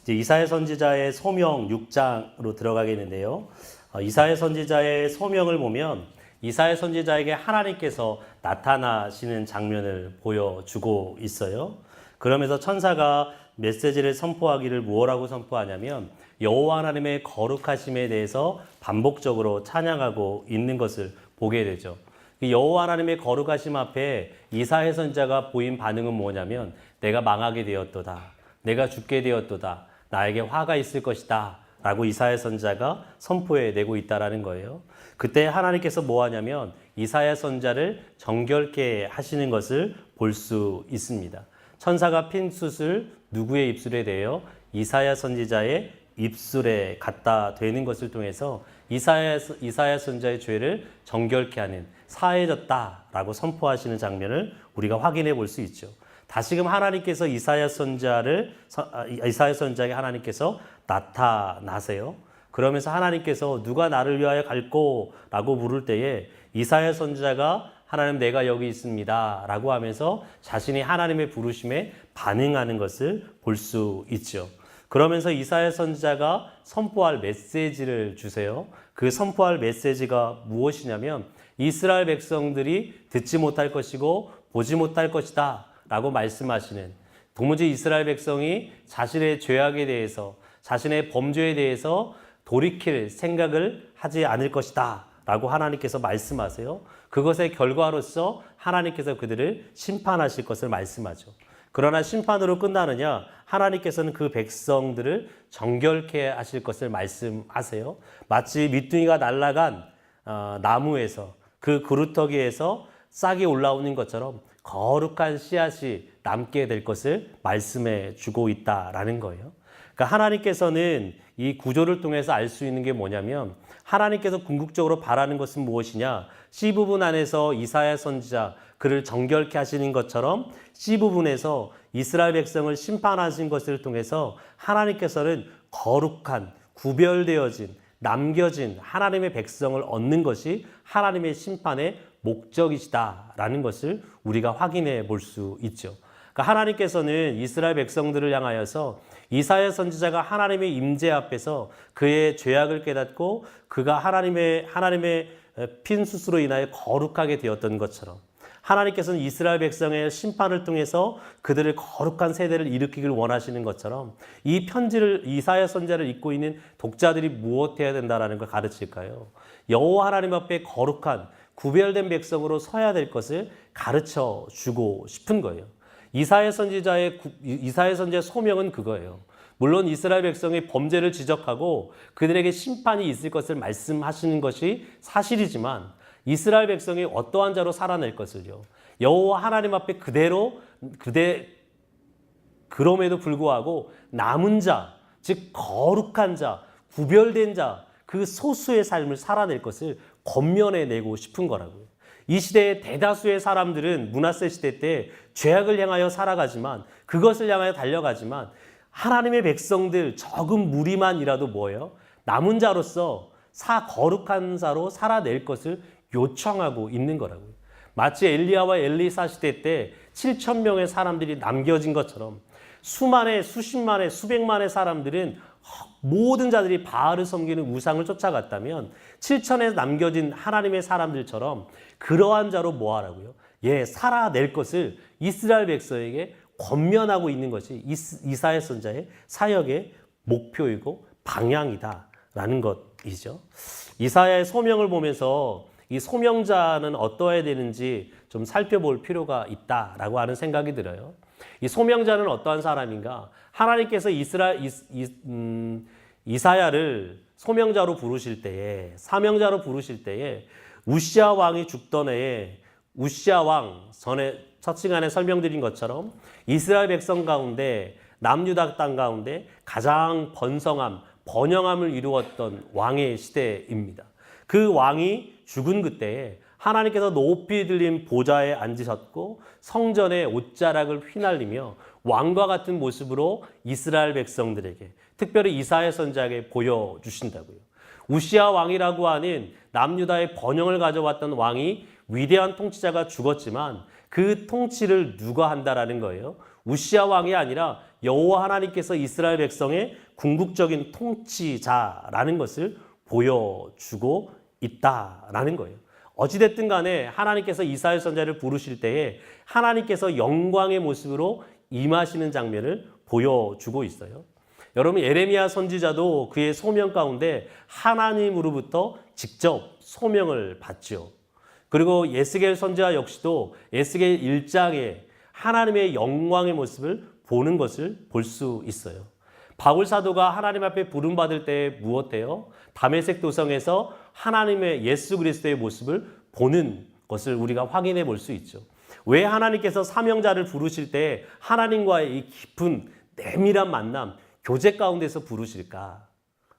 이제 이사야 선지자의 소명 6장으로 들어가겠는데요. 이사야 선지자의 소명을 보면 이사야 선지자에게 하나님께서 나타나시는 장면을 보여주고 있어요. 그러면서 천사가 메시지를 선포하기를 무엇라고 선포하냐면 여호와 하나님의 거룩하심에 대해서 반복적으로 찬양하고 있는 것을 보게 되죠. 여호와 하나님의 거룩하심 앞에 이사야 선지자가 보인 반응은 뭐냐면 내가 망하게 되었도다. 내가 죽게 되었도다. 나에게 화가 있을 것이다. 라고 이사야 선지자가 선포해 내고 있다라는 거예요. 그때 하나님께서 뭐 하냐면 이사야 선지자를 정결케 하시는 것을 볼 수 있습니다. 천사가 핀 숯을 누구의 입술에 대어 이사야 선지자의 입술에 갖다 대는 것을 통해서 이사야 선지자의 죄를 정결케 하는 사해졌다라고 선포하시는 장면을 우리가 확인해 볼 수 있죠. 다시금 하나님께서 이사야 선지자에게 하나님께서 나타나세요. 그러면서 하나님께서 누가 나를 위하여 갈꼬? 라고 물을 때에 이사야 선지자가 하나님 내가 여기 있습니다. 라고 하면서 자신이 하나님의 부르심에 반응하는 것을 볼 수 있죠. 그러면서 이사야 선지자가 선포할 메시지를 주세요. 그 선포할 메시지가 무엇이냐면 이스라엘 백성들이 듣지 못할 것이고 보지 못할 것이다. 라고 말씀하시는 도무지 이스라엘 백성이 자신의 죄악에 대해서 자신의 범죄에 대해서 돌이킬 생각을 하지 않을 것이다 라고 하나님께서 말씀하세요. 그것의 결과로서 하나님께서 그들을 심판하실 것을 말씀하죠. 그러나 심판으로 끝나느냐? 하나님께서는 그 백성들을 정결케 하실 것을 말씀하세요. 마치 밑둥이가 날아간 나무에서 그 그루터기에서 싹이 올라오는 것처럼 거룩한 씨앗이 남게 될 것을 말씀해 주고 있다라는 거예요. 그러니까 하나님께서는 이 구조를 통해서 알 수 있는 게 뭐냐면 하나님께서 궁극적으로 바라는 것은 무엇이냐? C부분 안에서 이사야 선지자 그를 정결케 하시는 것처럼 C부분에서 이스라엘 백성을 심판하신 것을 통해서 하나님께서는 거룩한 구별되어진 남겨진 하나님의 백성을 얻는 것이 하나님의 심판의 목적이시다라는 것을 우리가 확인해 볼 수 있죠. 그러니까 하나님께서는 이스라엘 백성들을 향하여서 이사야 선지자가 하나님의 임재 앞에서 그의 죄악을 깨닫고 그가 하나님의 핀 숯으로 인하여 거룩하게 되었던 것처럼 하나님께서는 이스라엘 백성의 심판을 통해서 그들을 거룩한 세대를 일으키길 원하시는 것처럼 이 편지를 이사야 선지자를 읽고 있는 독자들이 무엇해야 된다라는 걸 가르칠까요? 여호와 하나님 앞에 거룩한 구별된 백성으로 서야 될 것을 가르쳐 주고 싶은 거예요. 이사야 선지자의 소명은 그거예요. 물론 이스라엘 백성의 범죄를 지적하고 그들에게 심판이 있을 것을 말씀하시는 것이 사실이지만 이스라엘 백성이 어떠한 자로 살아낼 것을요. 여호와 하나님 앞에 그럼에도 불구하고 남은 자, 즉 거룩한 자, 구별된 자, 그 소수의 삶을 살아낼 것을 권면해내고 싶은 거라고요. 이 시대의 대다수의 사람들은 므낫세 시대 때 죄악을 향하여 살아가지만 그것을 향하여 달려가지만 하나님의 백성들 적은 무리만이라도 뭐예요? 남은 자로서 거룩한 자로 살아낼 것을 요청하고 있는 거라고요. 마치 엘리야와 엘리사 시대 때 7천 명의 사람들이 남겨진 것처럼 수십만의 수백만의 사람들은 모든 자들이 바알을 섬기는 우상을 쫓아갔다면 7천에 남겨진 하나님의 사람들처럼 그러한 자로 뭐하라고요? 살아낼 것을 이스라엘 백성에게 권면하고 있는 것이 이사야 선지자의 사역의 목표이고 방향이다라는 것이죠. 이사야의 소명을 보면서 이 소명자는 어떠해야 되는지 좀 살펴볼 필요가 있다라고 하는 생각이 들어요. 이 소명자는 어떠한 사람인가? 하나님께서 이사야를 소명자로 부르실 때에 사명자로 부르실 때에 우시아 왕이 죽던 해에 우시아 왕 전에 첫 시간에 설명드린 것처럼 이스라엘 백성 가운데 남유다 땅 가운데 가장 번영함을 이루었던 왕의 시대입니다. 그 왕이 죽은 그때에 하나님께서 높이 들린 보좌에 앉으셨고 성전의 옷자락을 휘날리며 왕과 같은 모습으로 이스라엘 백성들에게 특별히 이사야 선지자에게 보여주신다고요. 우시아 왕이라고 하는 남유다의 번영을 가져왔던 왕이 위대한 통치자가 죽었지만 그 통치를 누가 한다라는 거예요? 우시아 왕이 아니라 여호와 하나님께서 이스라엘 백성의 궁극적인 통치자라는 것을 보여주고 있다라는 거예요. 어찌됐든 간에 하나님께서 이사야 선지자를 부르실 때에 하나님께서 영광의 모습으로 임하시는 장면을 보여주고 있어요. 여러분, 예레미야 선지자도 그의 소명 가운데 하나님으로부터 직접 소명을 받죠. 그리고 예스겔 선지자 역시도 예스겔 1장에 하나님의 영광의 모습을 보는 것을 볼 수 있어요. 바울 사도가 하나님 앞에 부름받을 때 무엇해요? 다메섹 도성에서 하나님의 예수 그리스도의 모습을 보는 것을 우리가 확인해 볼 수 있죠. 왜 하나님께서 사명자를 부르실 때 하나님과의 이 깊은 내밀한 만남, 교제 가운데서 부르실까?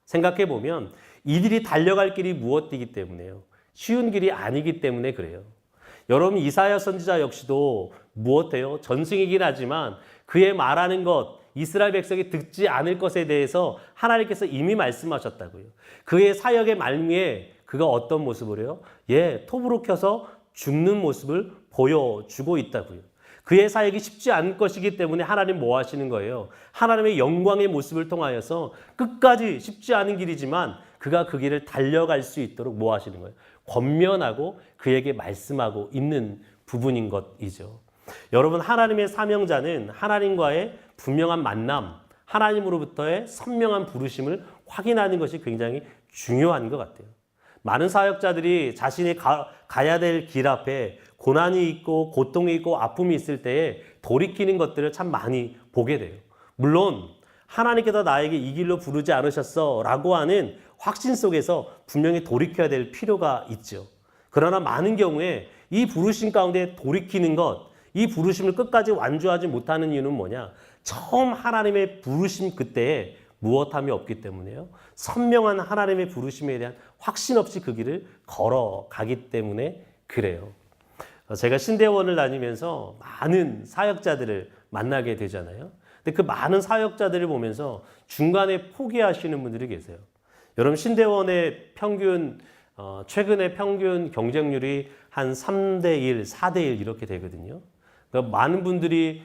생각해 보면 이들이 달려갈 길이 무엇이기 때문에요? 쉬운 길이 아니기 때문에 그래요. 여러분, 이사야 선지자 역시도 무엇해요? 전승이긴 하지만 그의 말하는 것, 이스라엘 백성이 듣지 않을 것에 대해서 하나님께서 이미 말씀하셨다고요. 그의 사역의 말미에 그가 어떤 모습으로요? 톱으로 켜서 죽는 모습을 보여주고 있다고요. 그의 사역이 쉽지 않을 것이기 때문에 하나님 뭐 하시는 거예요? 하나님의 영광의 모습을 통하여서 끝까지 쉽지 않은 길이지만 그가 그 길을 달려갈 수 있도록 뭐 하시는 거예요? 권면하고 그에게 말씀하고 있는 부분인 것이죠. 여러분, 하나님의 사명자는 하나님과의 분명한 만남, 하나님으로부터의 선명한 부르심을 확인하는 것이 굉장히 중요한 것 같아요. 많은 사역자들이 자신이 가야 될 길 앞에 고난이 있고 고통이 있고 아픔이 있을 때에 돌이키는 것들을 참 많이 보게 돼요. 물론 하나님께서 나에게 이 길로 부르지 않으셨어 라고 하는 확신 속에서 분명히 돌이켜야 될 필요가 있죠. 그러나 많은 경우에 이 부르심 가운데 돌이키는 것, 이 부르심을 끝까지 완주하지 못하는 이유는 뭐냐? 처음 하나님의 부르심 그때에 무엇함이 없기 때문에요. 선명한 하나님의 부르심에 대한 확신 없이 그 길을 걸어가기 때문에 그래요. 제가 신대원을 다니면서 많은 사역자들을 만나게 되잖아요. 근데 그 많은 사역자들을 보면서 중간에 포기하시는 분들이 계세요. 여러분, 신대원의 평균 최근에 평균 경쟁률이 한 3대1, 4대1 이렇게 되거든요. 그러니까 많은 분들이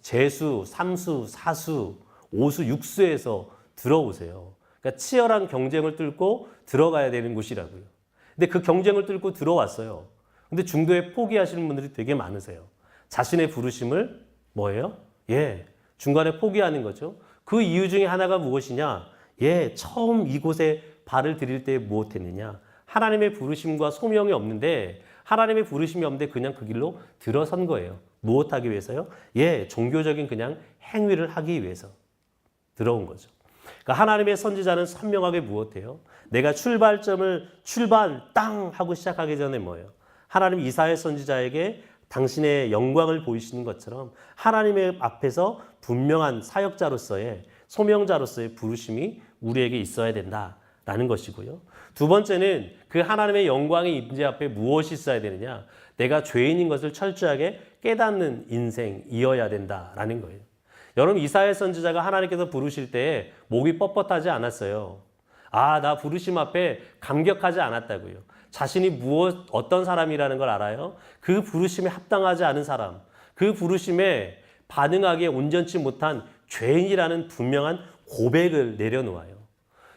재수, 3수, 4수, 5수, 6수에서 들어오세요. 그러니까 치열한 경쟁을 뚫고 들어가야 되는 곳이라고요. 근데 그 경쟁을 뚫고 들어왔어요. 근데 중도에 포기하시는 분들이 되게 많으세요. 자신의 부르심을 뭐예요? 중간에 포기하는 거죠. 그 이유 중에 하나가 무엇이냐? 처음 이곳에 발을 들일 때 무엇했느냐? 하나님의 부르심과 소명이 없는데, 하나님의 부르심이 없는데 그냥 그 길로 들어선 거예요. 무엇하기 위해서요? 종교적인 그냥 행위를 하기 위해서 들어온 거죠. 그러니까 하나님의 선지자는 선명하게 무엇해요? 내가 출발 땅 하고 시작하기 전에 뭐예요? 하나님 이사야 선지자에게 당신의 영광을 보이시는 것처럼 하나님의 앞에서 분명한 사역자로서의 소명자로서의 부르심이 우리에게 있어야 된다라는 것이고요. 두 번째는 그 하나님의 영광의 임재 앞에 무엇이 있어야 되느냐? 내가 죄인인 것을 철저하게 깨닫는 인생이어야 된다라는 거예요. 여러분, 이사야 선지자가 하나님께서 부르실 때 목이 뻣뻣하지 않았어요. 나 부르심 앞에 감격하지 않았다고요. 자신이 어떤 사람이라는 걸 알아요? 그 부르심에 합당하지 않은 사람, 그 부르심에 반응하기에 온전치 못한 죄인이라는 분명한 고백을 내려놓아요.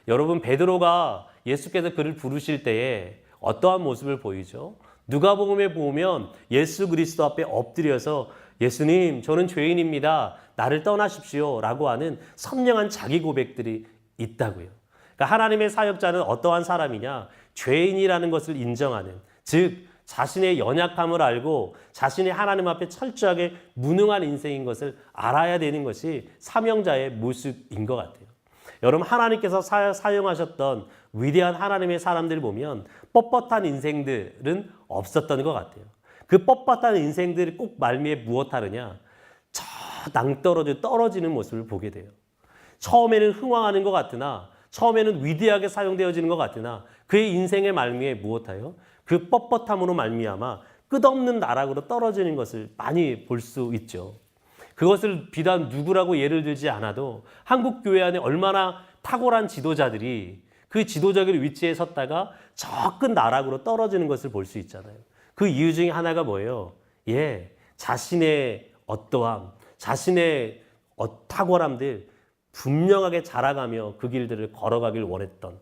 여러분, 베드로가 예수께서 그를 부르실 때에 어떠한 모습을 보이죠? 누가복음에 보면 예수 그리스도 앞에 엎드려서 예수님, 저는 죄인입니다. 나를 떠나십시오 라고 하는 선명한 자기 고백들이 있다고요. 그러니까 하나님의 사역자는 어떠한 사람이냐? 죄인이라는 것을 인정하는, 즉 자신의 연약함을 알고 자신이 하나님 앞에 철저하게 무능한 인생인 것을 알아야 되는 것이 사명자의 모습인 것 같아요. 여러분, 하나님께서 사용하셨던 위대한 하나님의 사람들을 보면 뻣뻣한 인생들은 없었던 것 같아요. 그 뻣뻣한 인생들이 꼭 말미에 무엇하느냐? 저 낭떠러지 떨어지는 모습을 보게 돼요. 처음에는 흥왕하는 것 같으나, 처음에는 위대하게 사용되어지는 것 같으나 그의 인생의 말미에 무엇하여? 그 뻣뻣함으로 말미암아 끝없는 나락으로 떨어지는 것을 많이 볼 수 있죠. 그것을 비단 누구라고 예를 들지 않아도 한국 교회 안에 얼마나 탁월한 지도자들이 그 지도적인 위치에 섰다가 저 끝 나락으로 떨어지는 것을 볼 수 있잖아요. 그 이유 중에 하나가 뭐예요? 자신의 어떠함, 자신의 탁월함들 분명하게 자라가며 그 길들을 걸어가길 원했던.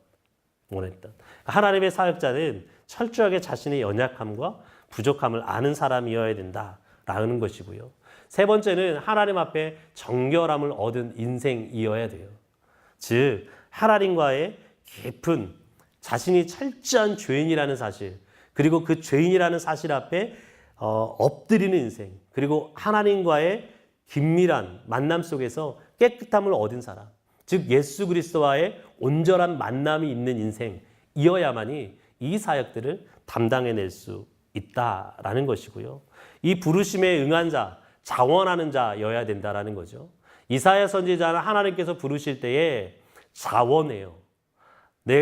하나님의 사역자는 철저하게 자신의 연약함과 부족함을 아는 사람이어야 된다라는 것이고요. 세 번째는 하나님 앞에 정결함을 얻은 인생이어야 돼요. 즉 하나님과의 깊은 자신이 철저한 죄인이라는 사실, 그리고 그 죄인이라는 사실 앞에 엎드리는 인생, 그리고 하나님과의 긴밀한 만남 속에서 깨끗함을 얻은 사람, 즉 예수 그리스도와의 온전한 만남이 있는 인생이어야만이 이 사역들을 담당해낼 수 있다라는 것이고요. 이 부르심에 응한 자, 자원하는 자여야 된다라는 거죠. 이사야 선지자는 하나님께서 부르실 때에 자원해요.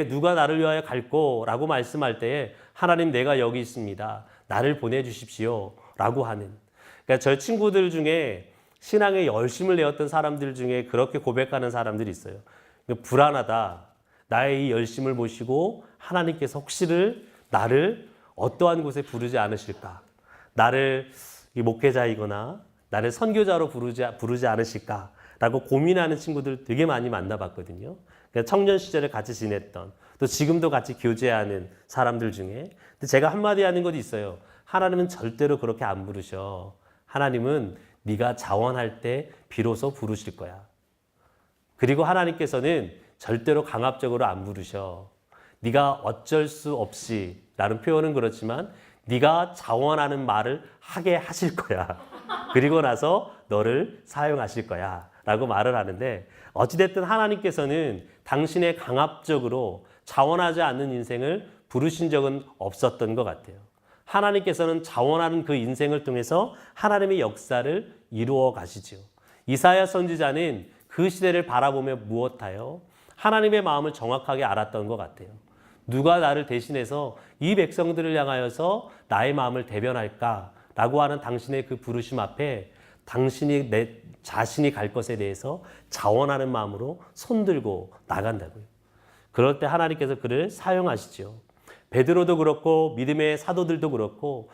누가 나를 위하여 갈꼬? 라고 말씀할 때에 하나님 내가 여기 있습니다. 나를 보내주십시오. 라고 하는. 그러니까 저희 친구들 중에 신앙에 열심을 내었던 사람들 중에 그렇게 고백하는 사람들이 있어요. 불안하다. 나의 이 열심을 보시고 하나님께서 혹시를 나를 어떠한 곳에 부르지 않으실까? 나를 목회자이거나 나를 선교자로 부르지 않으실까? 라고 고민하는 친구들 되게 많이 만나봤거든요. 그러니까 청년 시절에 같이 지냈던, 또 지금도 같이 교제하는 사람들 중에. 근데 제가 한마디 하는 것도 있어요. 하나님은 절대로 그렇게 안 부르셔. 하나님은 네가 자원할 때 비로소 부르실 거야. 그리고 하나님께서는 절대로 강압적으로 안 부르셔. 네가 어쩔 수 없이, 라는 표현은 그렇지만 네가 자원하는 말을 하게 하실 거야. 그리고 나서 너를 사용하실 거야. 라고 말을 하는데, 어찌됐든 하나님께서는 당신의 강압적으로 자원하지 않는 인생을 부르신 적은 없었던 것 같아요. 하나님께서는 자원하는 그 인생을 통해서 하나님의 역사를 이루어 가시죠. 이사야 선지자는 그 시대를 바라보며 무엇하여 하나님의 마음을 정확하게 알았던 것 같아요. 누가 나를 대신해서 이 백성들을 향하여서 나의 마음을 대변할까? 라고 하는 당신의 그 부르심 앞에 당신이 내 자신이 갈 것에 대해서 자원하는 마음으로 손들고 나간다고요. 그럴 때 하나님께서 그를 사용하시죠. 베드로도 그렇고 믿음의 사도들도 그렇고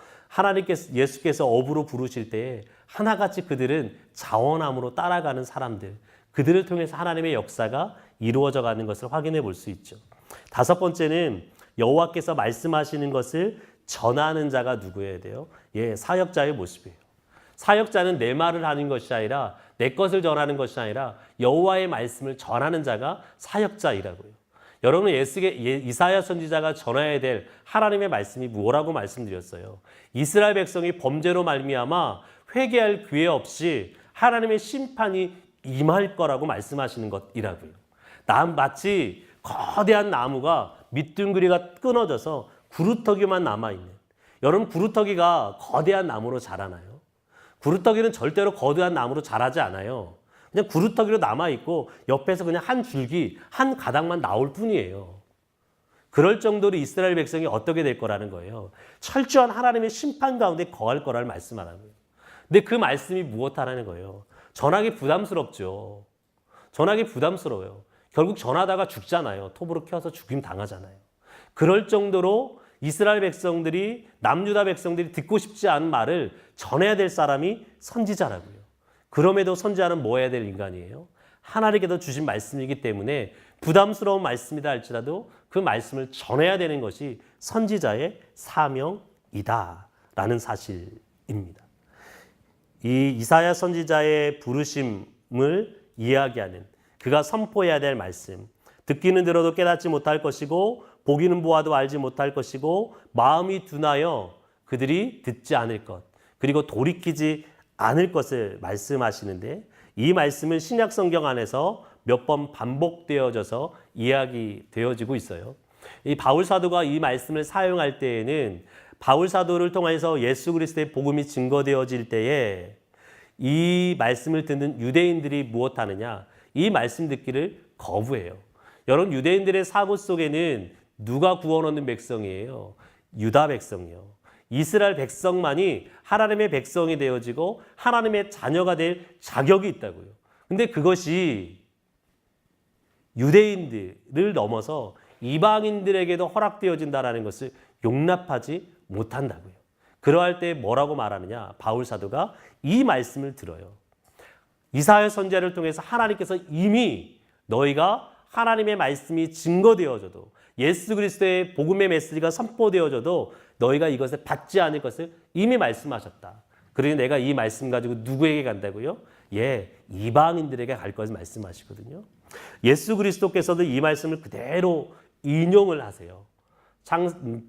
예수께서 업으로 부르실 때에 하나같이 그들은 자원함으로 따라가는 사람들, 그들을 통해서 하나님의 역사가 이루어져 가는 것을 확인해 볼 수 있죠. 다섯 번째는 여호와께서 말씀하시는 것을 전하는 자가 누구여야 돼요? 사역자의 모습이에요. 사역자는 내 말을 하는 것이 아니라 내 것을 전하는 것이 아니라 여호와의 말씀을 전하는 자가 사역자이라고요. 여러분, 이사야 선지자가 전해야 될 하나님의 말씀이 뭐라고 말씀드렸어요? 이스라엘 백성이 범죄로 말미암아 회개할 기회 없이 하나님의 심판이 임할 거라고 말씀하시는 것이라고요. 마치 거대한 나무가 밑둥그리가 끊어져서 구루터기만 남아있는. 여러분, 구루터기가 거대한 나무로 자라나요? 구루터기는 절대로 거대한 나무로 자라지 않아요. 그냥 구루터기로 남아있고 옆에서 그냥 한 줄기, 한 가닥만 나올 뿐이에요. 그럴 정도로 이스라엘 백성이 어떻게 될 거라는 거예요. 철저한 하나님의 심판 가운데 거할 거라는 말씀하라는 거예요. 근데 그 말씀이 무엇하라는 거예요? 전하기 부담스럽죠. 전하기 부담스러워요. 결국 전하다가 죽잖아요. 톱으로 켜서 죽임 당하잖아요. 그럴 정도로 이스라엘 백성들이, 남유다 백성들이 듣고 싶지 않은 말을 전해야 될 사람이 선지자라고요. 그럼에도 선지자는 뭐 해야 될 인간이에요? 하나님께서 주신 말씀이기 때문에 부담스러운 말씀이다 할지라도 그 말씀을 전해야 되는 것이 선지자의 사명이다 라는 사실입니다. 이 이사야 선지자의 부르심을 이야기하는, 그가 선포해야 될 말씀, 듣기는 들어도 깨닫지 못할 것이고 보기는 보아도 알지 못할 것이고 마음이 둔하여 그들이 듣지 않을 것, 그리고 돌이키지 않을 것을 말씀하시는데, 이 말씀은 신약 성경 안에서 몇 번 반복되어져서 이야기되어지고 있어요. 이 바울 사도가 이 말씀을 사용할 때에는 바울 사도를 통해서 예수 그리스도의 복음이 증거되어질 때에 이 말씀을 듣는 유대인들이 무엇하느냐? 이 말씀 듣기를 거부해요. 여러분, 유대인들의 사고 속에는 누가 구원 얻는 백성이에요? 유다 백성이요. 이스라엘 백성만이 하나님의 백성이 되어지고 하나님의 자녀가 될 자격이 있다고요. 근데 그것이 유대인들을 넘어서 이방인들에게도 허락되어진다는 것을 용납하지 못한다고요. 그러할 때 뭐라고 말하느냐? 바울 사도가 이 말씀을 들어요. 이사야 선지자를 통해서 하나님께서 이미 너희가 하나님의 말씀이 증거되어져도 예수 그리스도의 복음의 메시지가 선포되어져도 너희가 이것을 받지 않을 것을 이미 말씀하셨다. 그러니 내가 이 말씀 가지고 누구에게 간다고요? 이방인들에게 갈 것을 말씀하시거든요. 예수 그리스도께서도 이 말씀을 그대로 인용을 하세요.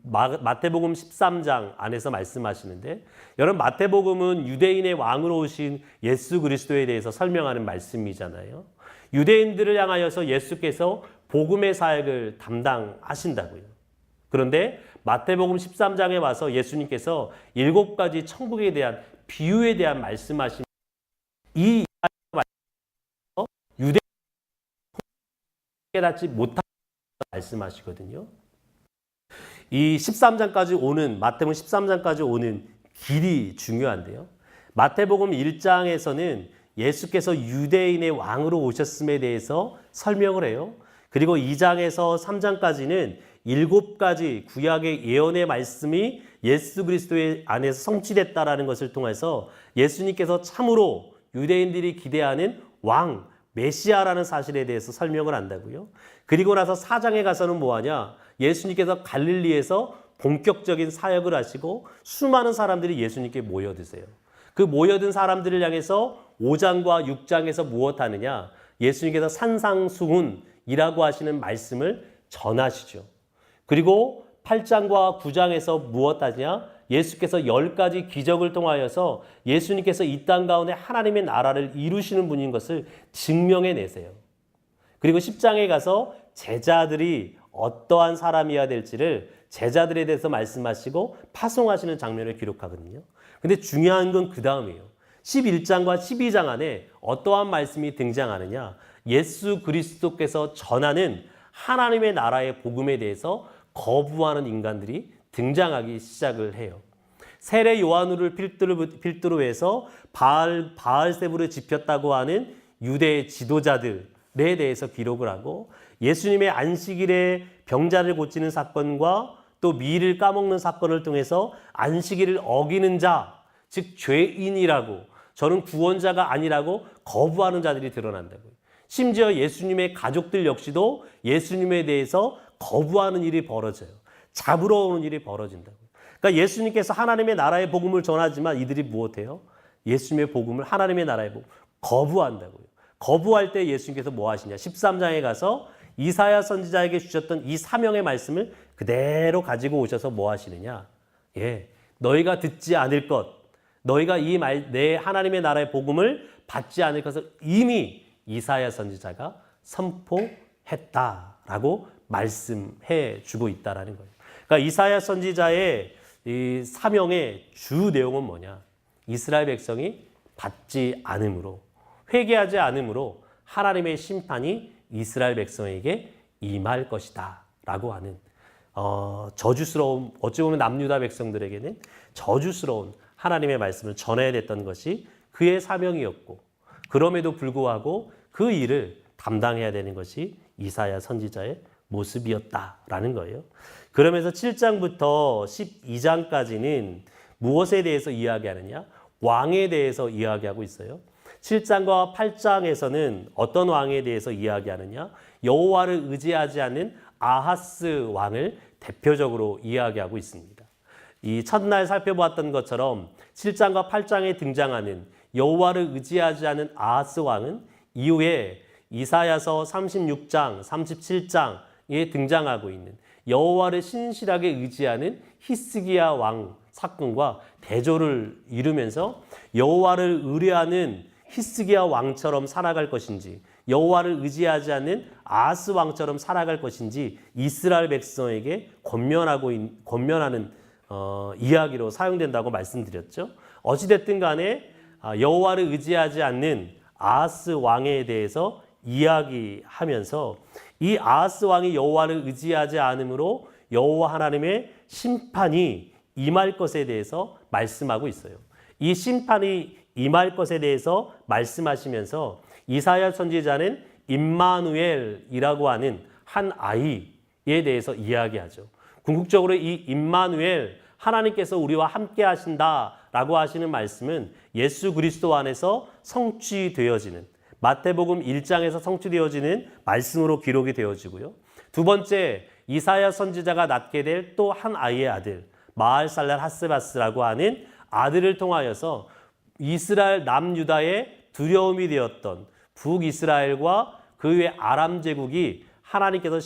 마태복음 13장 안에서 말씀하시는데, 여러분 마태복음은 유대인의 왕으로 오신 예수 그리스도에 대해서 설명하는 말씀이잖아요. 유대인들을 향하여서 예수께서 복음의 사역을 담당하신다고요. 그런데 마태복음 13장에 와서 예수님께서 7가지 천국에 대한 비유에 대한 말씀하신 이 유대인이 깨닫지 못하는 말씀하시거든요. 이 13장까지 오는, 마태복음 13장까지 오는 길이 중요한데요. 마태복음 1장에서는 예수께서 유대인의 왕으로 오셨음에 대해서 설명을 해요. 그리고 2장에서 3장까지는 7가지 구약의 예언의 말씀이 예수 그리스도의 안에서 성취됐다라는 것을 통해서 예수님께서 참으로 유대인들이 기대하는 왕, 메시아라는 사실에 대해서 설명을 한다고요. 그리고 나서 4장에 가서는 뭐하냐? 예수님께서 갈릴리에서 본격적인 사역을 하시고 수많은 사람들이 예수님께 모여드세요. 그 모여든 사람들을 향해서 5장과 6장에서 무엇하느냐? 예수님께서 산상수훈이라고 하시는 말씀을 전하시죠. 그리고 8장과 9장에서 무엇하냐? 예수께서 10가지 기적을 통하여서 예수님께서 이 땅 가운데 하나님의 나라를 이루시는 분인 것을 증명해내세요. 그리고 10장에 가서 제자들이 어떠한 사람이어야 될지를 제자들에 대해서 말씀하시고 파송하시는 장면을 기록하거든요. 근데 중요한 건 그 다음이에요. 11장과 12장 안에 어떠한 말씀이 등장하느냐? 예수 그리스도께서 전하는 하나님의 나라의 복음에 대해서 거부하는 인간들이 등장하기 시작을 해요. 세례 요한을 필두로 해서 바알세불을 지폈다고 하는 유대 지도자들에 대해서 기록을 하고, 예수님의 안식일에 병자를 고치는 사건과 또 미를 까먹는 사건을 통해서 안식일을 어기는 자, 즉 죄인이라고, 저는 구원자가 아니라고 거부하는 자들이 드러난다고요. 심지어 예수님의 가족들 역시도 예수님에 대해서 거부하는 일이 벌어져요. 잡으러 오는 일이 벌어진다고요. 그러니까 예수님께서 하나님의 나라의 복음을 전하지만 이들이 무엇해요? 예수님의 복음을, 하나님의 나라의 복음을 거부한다고요. 거부할 때 예수님께서 뭐 하시냐? 13장에 가서 이사야 선지자에게 주셨던 이 사명의 말씀을 그대로 가지고 오셔서 뭐 하시느냐? 너희가 듣지 않을 것, 너희가 내 하나님의 나라의 복음을 받지 않을 것을 이미 이사야 선지자가 선포했다라고 말씀해 주고 있다라는 거예요. 그러니까 이사야 선지자의 이 사명의 주 내용은 뭐냐? 이스라엘 백성이 받지 않음으로, 회개하지 않음으로 하나님의 심판이 이스라엘 백성에게 임할 것이다 라고 하는 저주스러운, 어찌 보면 남유다 백성들에게는 저주스러운 하나님의 말씀을 전해야 됐던 것이 그의 사명이었고, 그럼에도 불구하고 그 일을 담당해야 되는 것이 이사야 선지자의 모습이었다라는 거예요. 그러면서 7장부터 12장까지는 무엇에 대해서 이야기하느냐? 왕에 대해서 이야기하고 있어요. 7장과 8장에서는 어떤 왕에 대해서 이야기하느냐? 여호와를 의지하지 않는 아하스 왕을 대표적으로 이야기하고 있습니다. 이 첫날 살펴보았던 것처럼 7장과 8장에 등장하는 여호와를 의지하지 않은 아하스 왕은 이후에 이사야서 36장, 37장에 등장하고 있는 여호와를 신실하게 의지하는 히스기야 왕 사건과 대조를 이루면서 여호와를 의뢰하는 히스기야 왕처럼 살아갈 것인지, 여호와를 의지하지 않는 아하스 왕처럼 살아갈 것인지 이스라엘 백성에게 권면하는 이야기로 사용된다고 말씀드렸죠. 어찌됐든 간에 여호와를 의지하지 않는 아하스 왕에 대해서 이야기하면서 이 아하스 왕이 여호와를 의지하지 않으므로 여호와 하나님의 심판이 임할 것에 대해서 말씀하고 있어요. 이 심판이 임할 것에 대해서 말씀하시면서 이사야 선지자는 임마누엘이라고 하는 한 아이에 대해서 이야기하죠. 궁극적으로 이 임마누엘, 하나님께서 우리와 함께 하신다 라고 하시는 말씀은 예수 그리스도 안에서 성취되어지는, 마태복음 1장에서 성취되어지는 말씀으로 기록이 되어지고요. 두 번째, 이사야 선지자가 낳게 될 또 한 아이의 아들, 마할살랄 하스바스라고 하는 아들을 통하여서 이스라엘 남유다의 두려움이 되었던 북이스라엘과 그 외 아람 제국이 하나님께서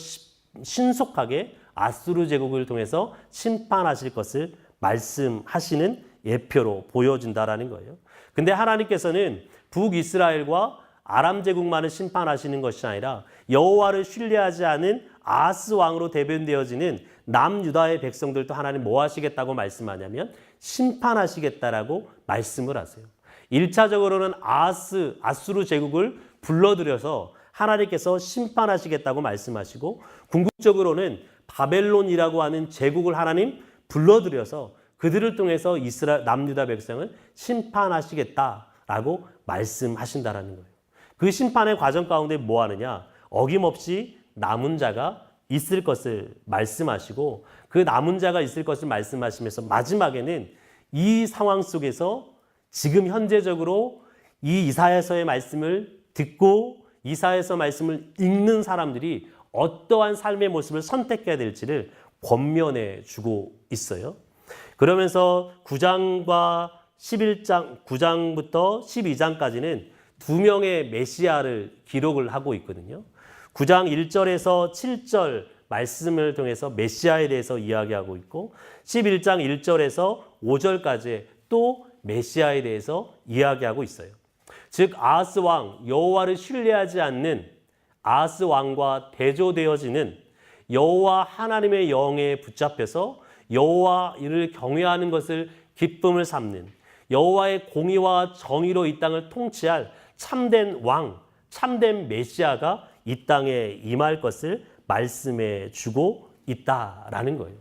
신속하게 아수르 제국을 통해서 심판하실 것을 말씀하시는 예표로 보여진다라는 거예요. 근데 하나님께서는 북이스라엘과 아람 제국만을 심판하시는 것이 아니라 여호와를 신뢰하지 않은 아하스 왕으로 대변되어지는 남유다의 백성들도 하나님 뭐 하시겠다고 말씀하냐면 심판하시겠다라고 말씀을 하세요. 1차적으로는 아수르 제국을 불러들여서 하나님께서 심판하시겠다고 말씀하시고, 궁극적으로는 바벨론이라고 하는 제국을 하나님 불러들여서 그들을 통해서 이스라엘 남유다 백성을 심판하시겠다라고 말씀하신다라는 거예요. 그 심판의 과정 가운데 뭐 하느냐? 어김없이 남은 자가 있을 것을 말씀하시고, 그 남은 자가 있을 것을 말씀하시면서 마지막에는 이 상황 속에서 지금 현재적으로 이 이사야서의 말씀을 듣고 이사야서 말씀을 읽는 사람들이 어떠한 삶의 모습을 선택해야 될지를 권면해 주고 있어요. 그러면서 9장과 11장, 9장부터 12장까지는 두 명의 메시아를 기록을 하고 있거든요. 9장 1절에서 7절 말씀을 통해서 메시아에 대해서 이야기하고 있고, 11장 1절에서 5절까지 또 메시아에 대해서 이야기하고 있어요. 즉 아하스 왕, 여호와를 신뢰하지 않는 아하스 왕과 대조되어지는 여호와 하나님의 영에 붙잡혀서 여호와를 경외하는 것을 기쁨을 삼는, 여호와의 공의와 정의로 이 땅을 통치할 참된 왕, 참된 메시아가 이 땅에 임할 것을 말씀해 주고 있다라는 거예요.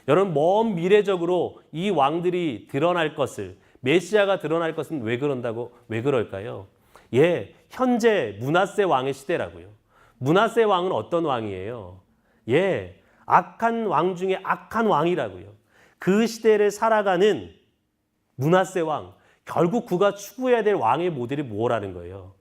여러분, 먼 미래적으로 이 왕들이 드러날 것을, 메시아가 드러날 것은 왜 그럴까요? 예, 현재 므낫세 왕의 시대라고요. 므낫세 왕은 어떤 왕이에요? 예, 악한 왕 중에 악한 왕이라고요. 그 시대를 살아가는 므낫세 왕, 결국 그가 추구해야 될 왕의 모델이 뭐라는 거예요?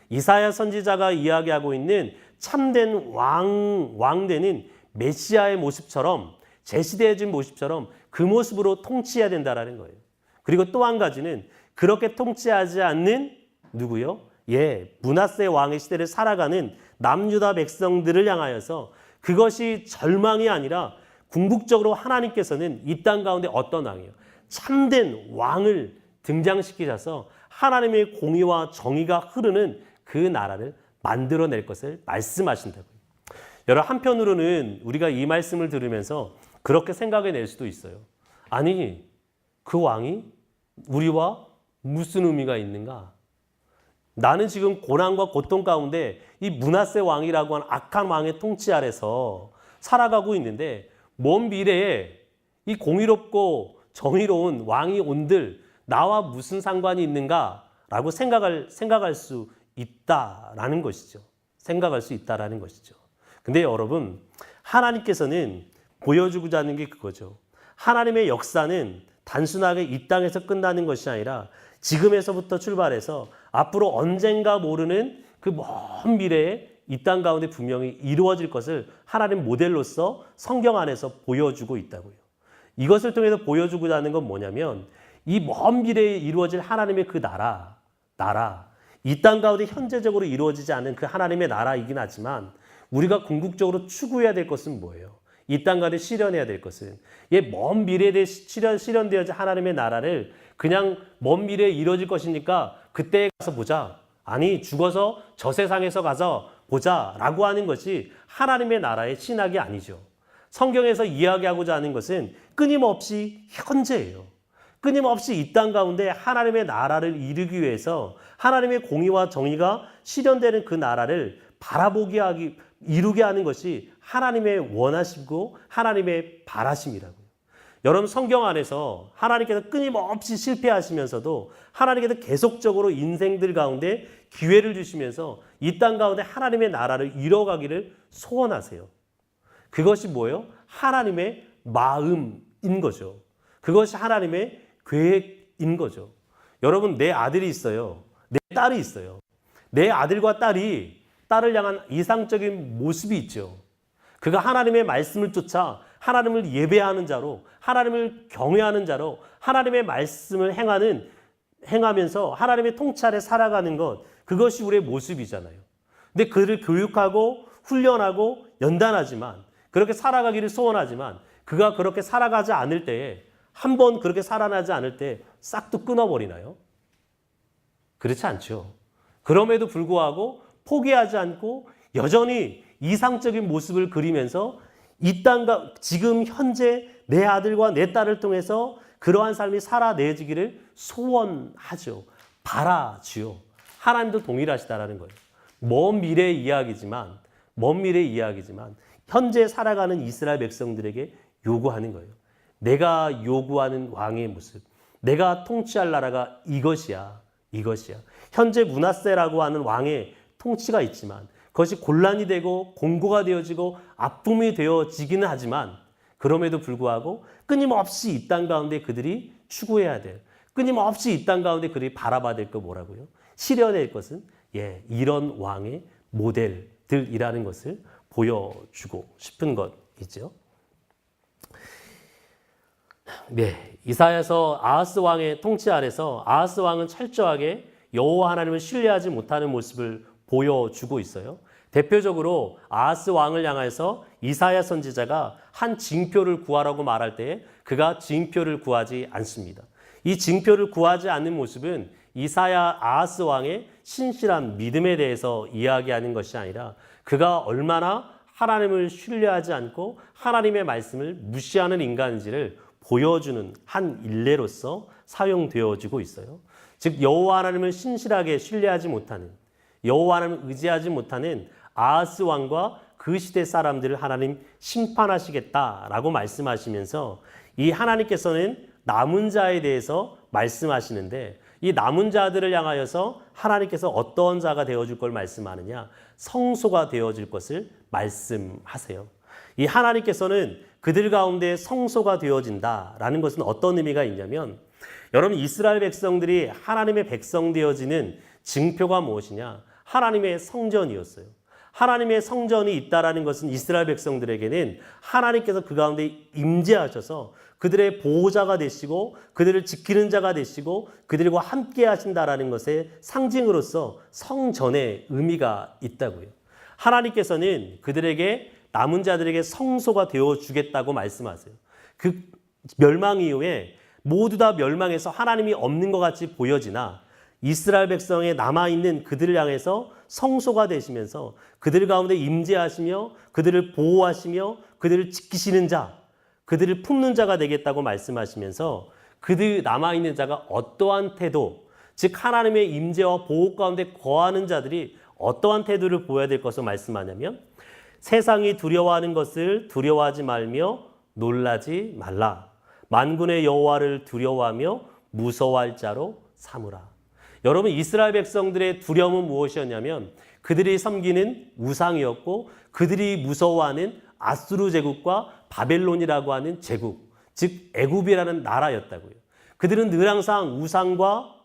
이사야 선지자가 이야기하고 있는 참된 왕되는 메시아의 모습처럼, 제시되어진 모습처럼 그 모습으로 통치해야 된다라는 거예요. 그리고 또 한 가지는 그렇게 통치하지 않는 누구요? 예, 므낫세 왕의 시대를 살아가는 남유다 백성들을 향하여서 그것이 절망이 아니라 궁극적으로 하나님께서는 이 땅 가운데 어떤 왕이에요? 참된 왕을 등장시키셔서 하나님의 공의와 정의가 흐르는 그 나라를 만들어낼 것을 말씀하신다고요. 여러분, 한편으로는 우리가 이 말씀을 들으면서 그렇게 생각해낼 수도 있어요. 아니, 그 왕이 우리와 무슨 의미가 있는가? 나는 지금 고난과 고통 가운데 이 므낫세 왕이라고 하는 악한 왕의 통치 아래서 살아가고 있는데, 먼 미래에 이 공의롭고 정의로운 왕이 온들 나와 무슨 상관이 있는가라고 생각할 수 있다라는 것이죠. 생각할 수 있다라는 것이죠. 근데 여러분, 하나님께서는 보여주고자 하는 게 그거죠. 하나님의 역사는 단순하게 이 땅에서 끝나는 것이 아니라 지금에서부터 출발해서 앞으로 언젠가 모르는 그 먼 미래에 이 땅 가운데 분명히 이루어질 것을 하나님 모델로서 성경 안에서 보여주고 있다고요. 이것을 통해서 보여주고자 하는 건 뭐냐면, 이 먼 미래에 이루어질 하나님의 그 나라, 이 땅 가운데 현재적으로 이루어지지 않는 그 하나님의 나라이긴 하지만 우리가 궁극적으로 추구해야 될 것은 뭐예요? 이 땅 가운데 실현해야 될 것은, 먼 미래에 실현되어질 하나님의 나라를 그냥 먼 미래에 이루어질 것이니까 그때 가서 보자, 아니 죽어서 저 세상에서 가서 보자 라고 하는 것이 하나님의 나라의 신학이 아니죠. 성경에서 이야기하고자 하는 것은 끊임없이 현재예요. 끊임없이 이 땅 가운데 하나님의 나라를 이루기 위해서 하나님의 공의와 정의가 실현되는 그 나라를 이루게 하는 것이 하나님의 원하시고 하나님의 바라심이라고요. 여러분, 성경 안에서 하나님께서 끊임없이 실패하시면서도 하나님께서 계속적으로 인생들 가운데 기회를 주시면서 이 땅 가운데 하나님의 나라를 이뤄가기를 소원하세요. 그것이 뭐예요? 하나님의 마음인 거죠. 그것이 하나님의 계획인 모습인 거죠. 여러분, 내 아들이 있어요. 내 딸이 있어요. 내 아들과 딸을 향한 이상적인 모습이 있죠. 그가 하나님의 말씀을 쫓아 하나님을 예배하는 자로, 하나님을 경외하는 자로, 하나님의 말씀을 행하면서 하나님의 통치 아래 살아가는 것, 그것이 우리의 모습이잖아요. 근데 그를 교육하고 훈련하고 연단하지만, 그렇게 살아가기를 소원하지만, 그가 그렇게 살아가지 않을 때에, 한번 그렇게 살아나지 않을 때 싹도 끊어버리나요? 그렇지 않죠. 그럼에도 불구하고 포기하지 않고 여전히 이상적인 모습을 그리면서 이 땅과 지금 현재 내 아들과 내 딸을 통해서 그러한 삶이 살아내지기를 소원하죠. 바라지요. 하나님도 동일하시다라는 거예요. 먼 미래의 이야기지만 현재 살아가는 이스라엘 백성들에게 요구하는 거예요. 내가 요구하는 왕의 모습, 내가 통치할 나라가 이것이야. 현재 므낫세라고 하는 왕의 통치가 있지만 그것이 곤란이 되고 공고가 되어지고 아픔이 되어지기는 하지만 그럼에도 불구하고 끊임없이 이 땅 가운데 그들이 추구해야 돼요. 끊임없이 이 땅 가운데 그들이 바라봐야 될 거 뭐라고요? 실현될 것은 이런 왕의 모델들이라는 것을 보여주고 싶은 것이죠. 이사야서 아하스 왕의 통치 아래서 아하스 왕은 철저하게 여호와 하나님을 신뢰하지 못하는 모습을 보여주고 있어요. 대표적으로 아하스 왕을 향해서 이사야 선지자가 한 징표를 구하라고 말할 때 그가 징표를 구하지 않습니다. 이 징표를 구하지 않는 모습은 이사야 아하스 왕의 신실한 믿음에 대해서 이야기하는 것이 아니라 그가 얼마나 하나님을 신뢰하지 않고 하나님의 말씀을 무시하는 인간인지를 보여주는 한 일례로서 사용되어지고 있어요. 즉 여호와 하나님을 신실하게 신뢰하지 못하는, 여호와 하나님을 의지하지 못하는 아하스 왕과 그 시대 사람들을 하나님 심판하시겠다라고 말씀하시면서 이 하나님께서는 남은 자에 대해서 말씀하시는데 이 남은 자들을 향하여서 하나님께서 어떤 자가 되어줄 걸 말씀하느냐? 성소가 되어질 것을 말씀하세요. 이 하나님께서는 그들 가운데 성소가 되어진다라는 것은 어떤 의미가 있냐면 여러분 이스라엘 백성들이 하나님의 백성 되어지는 징표가 무엇이냐? 하나님의 성전이었어요. 하나님의 성전이 있다라는 것은 이스라엘 백성들에게는 하나님께서 그 가운데 임재하셔서 그들의 보호자가 되시고 그들을 지키는 자가 되시고 그들과 함께 하신다라는 것의 상징으로서 성전의 의미가 있다고요. 하나님께서는 그들에게 남은 자들에게 성소가 되어주겠다고 말씀하세요. 그 멸망 이후에 모두 다 멸망해서 하나님이 없는 것 같이 보여지나 이스라엘 백성에 남아있는 그들을 향해서 성소가 되시면서 그들 가운데 임재하시며 그들을 보호하시며 그들을 지키시는 자, 그들을 품는 자가 되겠다고 말씀하시면서 그들 남아있는 자가 어떠한 태도, 즉 하나님의 임재와 보호 가운데 거하는 자들이 어떠한 태도를 보여야 될 것을 말씀하냐면 세상이 두려워하는 것을 두려워하지 말며 놀라지 말라. 만군의 여호와를 두려워하며 무서워할 자로 삼으라. 여러분 이스라엘 백성들의 두려움은 무엇이었냐면 그들이 섬기는 우상이었고 그들이 무서워하는 아수르 제국과 바벨론이라고 하는 제국, 즉 애굽이라는 나라였다고요. 그들은 늘 항상 우상과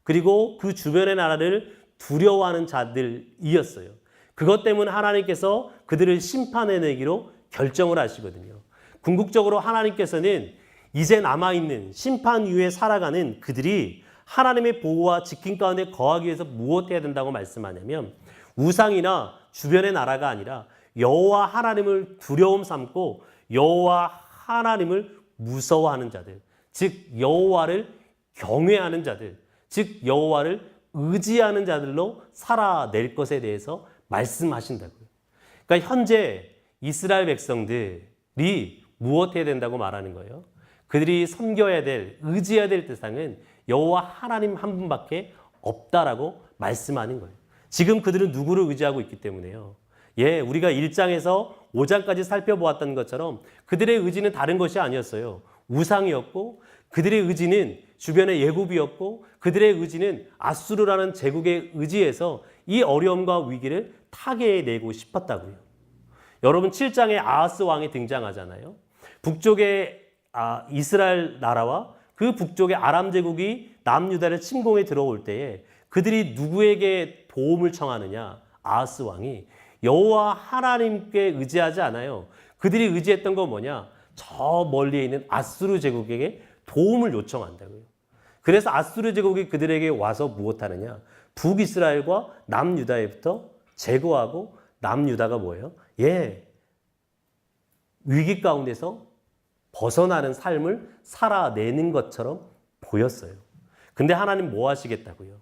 그리고 그 주변의 나라를 두려워하는 자들이었어요. 그것 때문에 하나님께서 그들을 심판해내기로 결정을 하시거든요. 궁극적으로 하나님께서는 이제 남아있는 심판 이후에 살아가는 그들이 하나님의 보호와 지킴 가운데 거하기 위해서 무엇 해야 된다고 말씀하냐면 우상이나 주변의 나라가 아니라 여호와 하나님을 두려움 삼고 여호와 하나님을 무서워하는 자들, 즉 여호와를 경외하는 자들, 즉 여호와를 의지하는 자들로 살아낼 것에 대해서 말씀하신다고요. 그러니까 현재 이스라엘 백성들이 무엇 해야 된다고 말하는 거예요? 그들이 섬겨야 될, 의지해야 될 대상은 여호와 하나님 한 분밖에 없다라고 말씀하는 거예요. 지금 그들은 누구를 의지하고 있기 때문에요. 우리가 1장에서 5장까지 살펴보았던 것처럼 그들의 의지는 다른 것이 아니었어요. 우상이었고 그들의 의지는 주변의 예굽이었고 그들의 의지는 아수르라는 제국에 의지해서 이 어려움과 위기를 타개내고 싶었다고요. 여러분 7장에 아하스 왕이 등장하잖아요. 북쪽의 이스라엘 나라와 그 북쪽의 아람 제국이 남유다를 침공해 들어올 때에 그들이 누구에게 도움을 청하느냐? 아하스 왕이 여호와 하나님께 의지하지 않아요. 그들이 의지했던 건 뭐냐? 저 멀리에 있는 아수르 제국에게 도움을 요청한다고요. 그래서 아수르 제국이 그들에게 와서 무엇하느냐? 북이스라엘과 남유다에부터 제거하고 남유다가 뭐예요? 위기 가운데서 벗어나는 삶을 살아내는 것처럼 보였어요. 근데 하나님 뭐 하시겠다고요?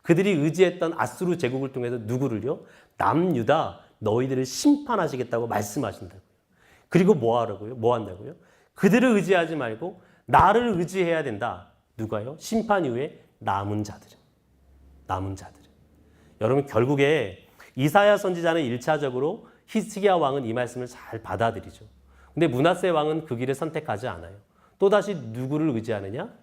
그들이 의지했던 아수르 제국을 통해서 누구를요? 남유다 너희들을 심판하시겠다고 말씀하신다고요. 그리고 뭐 하라고요? 뭐 한다고요? 그들을 의지하지 말고 나를 의지해야 된다. 누가요? 심판 이후에 남은 자들. 여러분 결국에 이사야 선지자는 1차적으로 히스기야 왕은 이 말씀을 잘 받아들이죠. 근데 므낫세 왕은 그 길을 선택하지 않아요. 또다시 누구를 의지하느냐?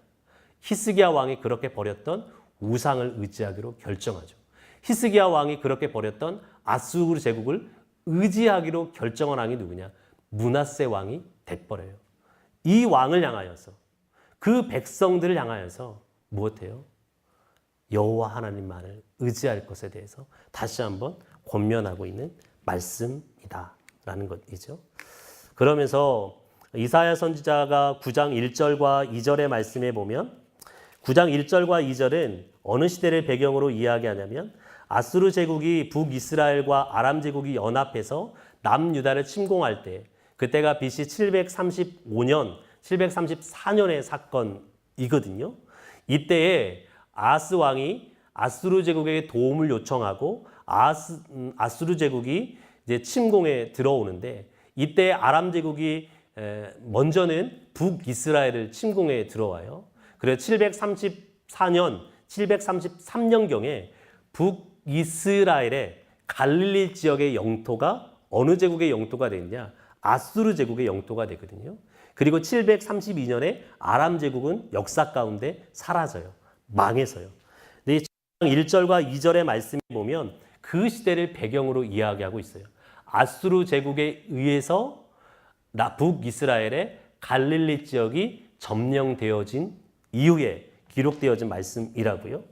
히스기야 왕이 그렇게 버렸던 우상을 의지하기로 결정하죠. 히스기야 왕이 그렇게 버렸던 아수르 제국을 의지하기로 결정한 왕이 누구냐? 므낫세 왕이 돼버려요. 이 왕을 향하여서 그 백성들을 향하여서 무엇해요? 여호와 하나님만을 의지할 것에 대해서 다시 한번 권면하고 있는 말씀이다라는 것이죠. 그러면서 이사야 선지자가 9장 1절과 2절의 말씀에 보면 9장 1절과 2절은 어느 시대를 배경으로 이야기하냐면 아수르 제국이 북이스라엘과 아람 제국이 연합해서 남유다를 침공할 때 그때가 BC 735년, 734년의 사건이거든요. 이때에 아하스 왕이 아수르 제국에게 도움을 요청하고 아수르 제국이 이제 침공에 들어오는데 이때 아람 제국이 먼저는 북이스라엘을 침공에 들어와요. 그래서 734년, 733년경에 북이스라엘의 갈릴리 지역의 영토가 어느 제국의 영토가 되느냐? 아수르 제국의 영토가 되거든요. 그리고 732년에 아람 제국은 역사 가운데 사라져요. 망해서요. 근데 1절과 2절의 말씀에 보면 그 시대를 배경으로 이야기하고 있어요. 아수르 제국에 의해서 북이스라엘의 갈릴리 지역이 점령되어진 이후에 기록되어진 말씀이라고요.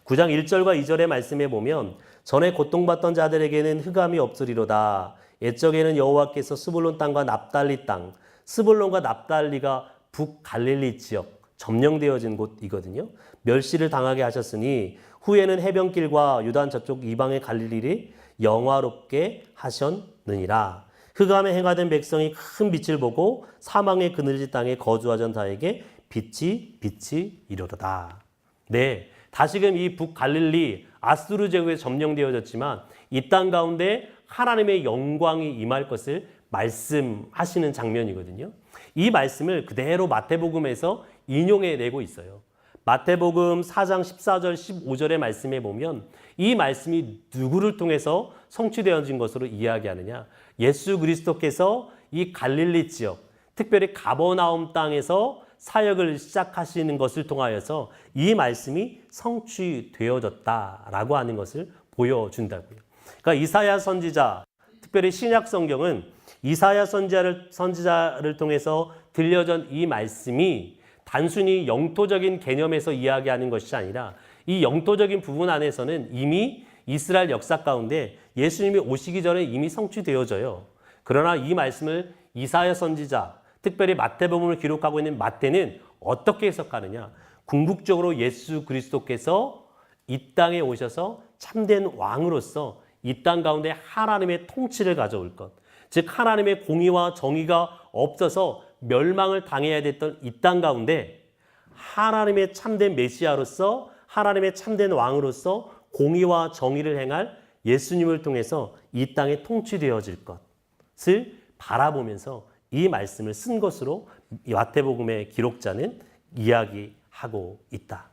9장 1절과 2절의 말씀에 보면 전에 고통받던 자들에게는 흑암이 없으리로다. 옛적에는 여호와께서 스불론 땅과 납달리 땅, 스불론과 납달리가 북갈릴리 지역 점령되어진 곳이거든요. 멸시를 당하게 하셨으니 후에는 해변길과 유단 저쪽 이방의 갈릴리를 영화롭게 하셨느니라. 흑암에 행하던 백성이 큰 빛을 보고 사망의 그늘진 땅에 거주하던 자에게 빛이 이르도다. 네, 다시금 이 북갈릴리 아수르 제국에 점령되어졌지만 이 땅 가운데 하나님의 영광이 임할 것을 말씀하시는 장면이거든요. 이 말씀을 그대로 마태복음에서 인용해내고 있어요. 마태복음 4장 14절 15절의 말씀에 보면 이 말씀이 누구를 통해서 성취되어진 것으로 이야기하느냐? 예수 그리스도께서 이 갈릴리 지역, 특별히 가버나움 땅에서 사역을 시작하시는 것을 통하여서 이 말씀이 성취되어졌다라고 하는 것을 보여준다고요. 그러니까 이사야 선지자, 특별히 신약 성경은 이사야 선지자를 통해서 들려진 이 말씀이 단순히 영토적인 개념에서 이야기하는 것이 아니라 이 영토적인 부분 안에서는 이미 이스라엘 역사 가운데 예수님이 오시기 전에 이미 성취되어져요. 그러나 이 말씀을 이사야 선지자, 특별히 마태복음을 기록하고 있는 마태는 어떻게 해석하느냐? 궁극적으로 예수 그리스도께서 이 땅에 오셔서 참된 왕으로서 이 땅 가운데 하나님의 통치를 가져올 것, 즉 하나님의 공의와 정의가 없어서 멸망을 당해야 됐던 이 땅 가운데 하나님의 참된 메시아로서 하나님의 참된 왕으로서 공의와 정의를 행할 예수님을 통해서 이 땅에 통치되어질 것을 바라보면서 이 말씀을 쓴 것으로 마태복음의 기록자는 이야기하고 있다.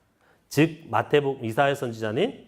즉 마태복음 이사야 선지자는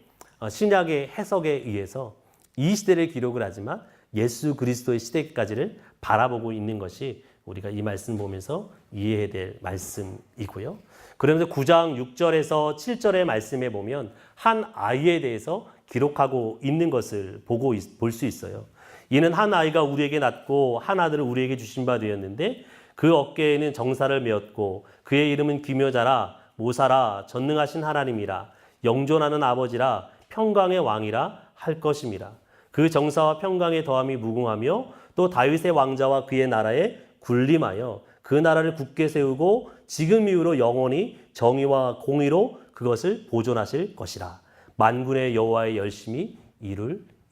신약의 해석에 의해서 이 시대를 기록을 하지만 예수 그리스도의 시대까지를 바라보고 있는 것이 우리가 이 말씀 보면서 이해해야 될 말씀이고요. 그러면서 9장 6절에서 7절의 말씀에 보면 한 아이에 대해서 기록하고 있는 것을 볼 수 있어요. 이는 한 아이가 우리에게 낳고 한 아들을 우리에게 주신 바 되었는데 그 어깨에는 정사를 메었고 그의 이름은 기묘자라 모사라 전능하신 하나님이라 영존하는 아버지라 평강의 왕이라 할 것임이라. 그 정사와 평강의 더함이 무궁하며 또 다윗의 왕자와 그의 나라에 군림하여 그 나라를 굳게 세우고 지금 이후로 영원히 정의와 공의로 그것을 보존하실 것이라. 만군의 여호와의 열심히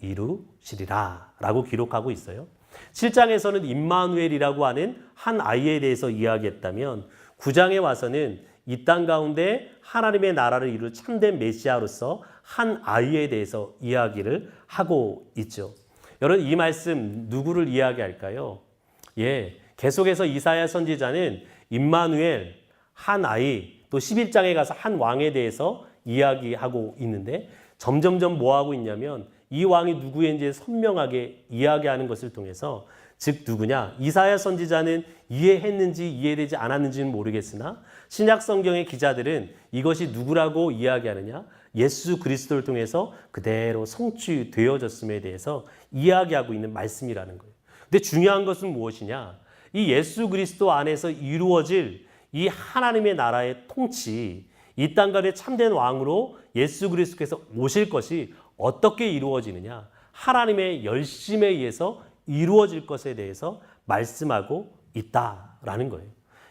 이루시리라 라고 기록하고 있어요. 7장에서는 임마누엘이라고 하는 한 아이에 대해서 이야기했다면 9장에 와서는 이 땅 가운데 하나님의 나라를 이룰 참된 메시아로서 한 아이에 대해서 이야기를 하고 있죠. 여러분 이 말씀 누구를 이야기할까요? 계속해서 이사야 선지자는 임마누엘, 한 아이, 또 11장에 가서 한 왕에 대해서 이야기하고 있는데 점점점 뭐 하고 있냐면 이 왕이 누구인지 선명하게 이야기하는 것을 통해서 즉 누구냐? 이사야 선지자는 이해했는지 이해되지 않았는지는 모르겠으나 신약 성경의 기자들은 이것이 누구라고 이야기하느냐? 예수 그리스도를 통해서 그대로 성취되어졌음에 대해서 이야기하고 있는 말씀이라는 거예요. 근데 중요한 것은 무엇이냐? 이 예수 그리스도 안에서 이루어질 이 하나님의 나라의 통치, 이 땅 가운데 참된 왕으로 예수 그리스도께서 오실 것이 어떻게 이루어지느냐? 하나님의 열심에 의해서 이루어질 것에 대해서 말씀하고 있다라는 거예요.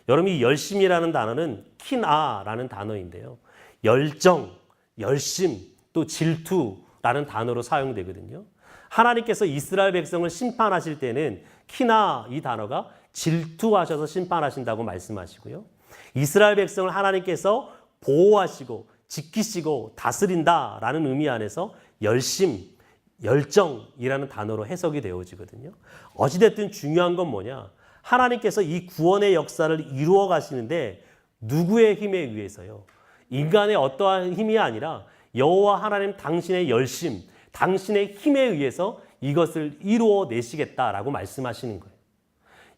여러분 이 열심이라는 단어는 키나라는 단어인데요. 열정, 열심, 또 질투라는 단어로 사용되거든요. 하나님께서 이스라엘 백성을 심판하실 때는 키나 이 단어가 질투하셔서 심판하신다고 말씀하시고요. 이스라엘 백성을 하나님께서 보호하시고 지키시고 다스린다라는 의미 안에서 열심, 열정이라는 단어로 해석이 되어지거든요. 어찌됐든 중요한 건 뭐냐? 하나님께서 이 구원의 역사를 이루어 가시는데 누구의 힘에 의해서요? 인간의 어떠한 힘이 아니라 여호와 하나님 당신의 열심, 당신의 힘에 의해서 이것을 이루어 내시겠다라고 말씀하시는 거예요.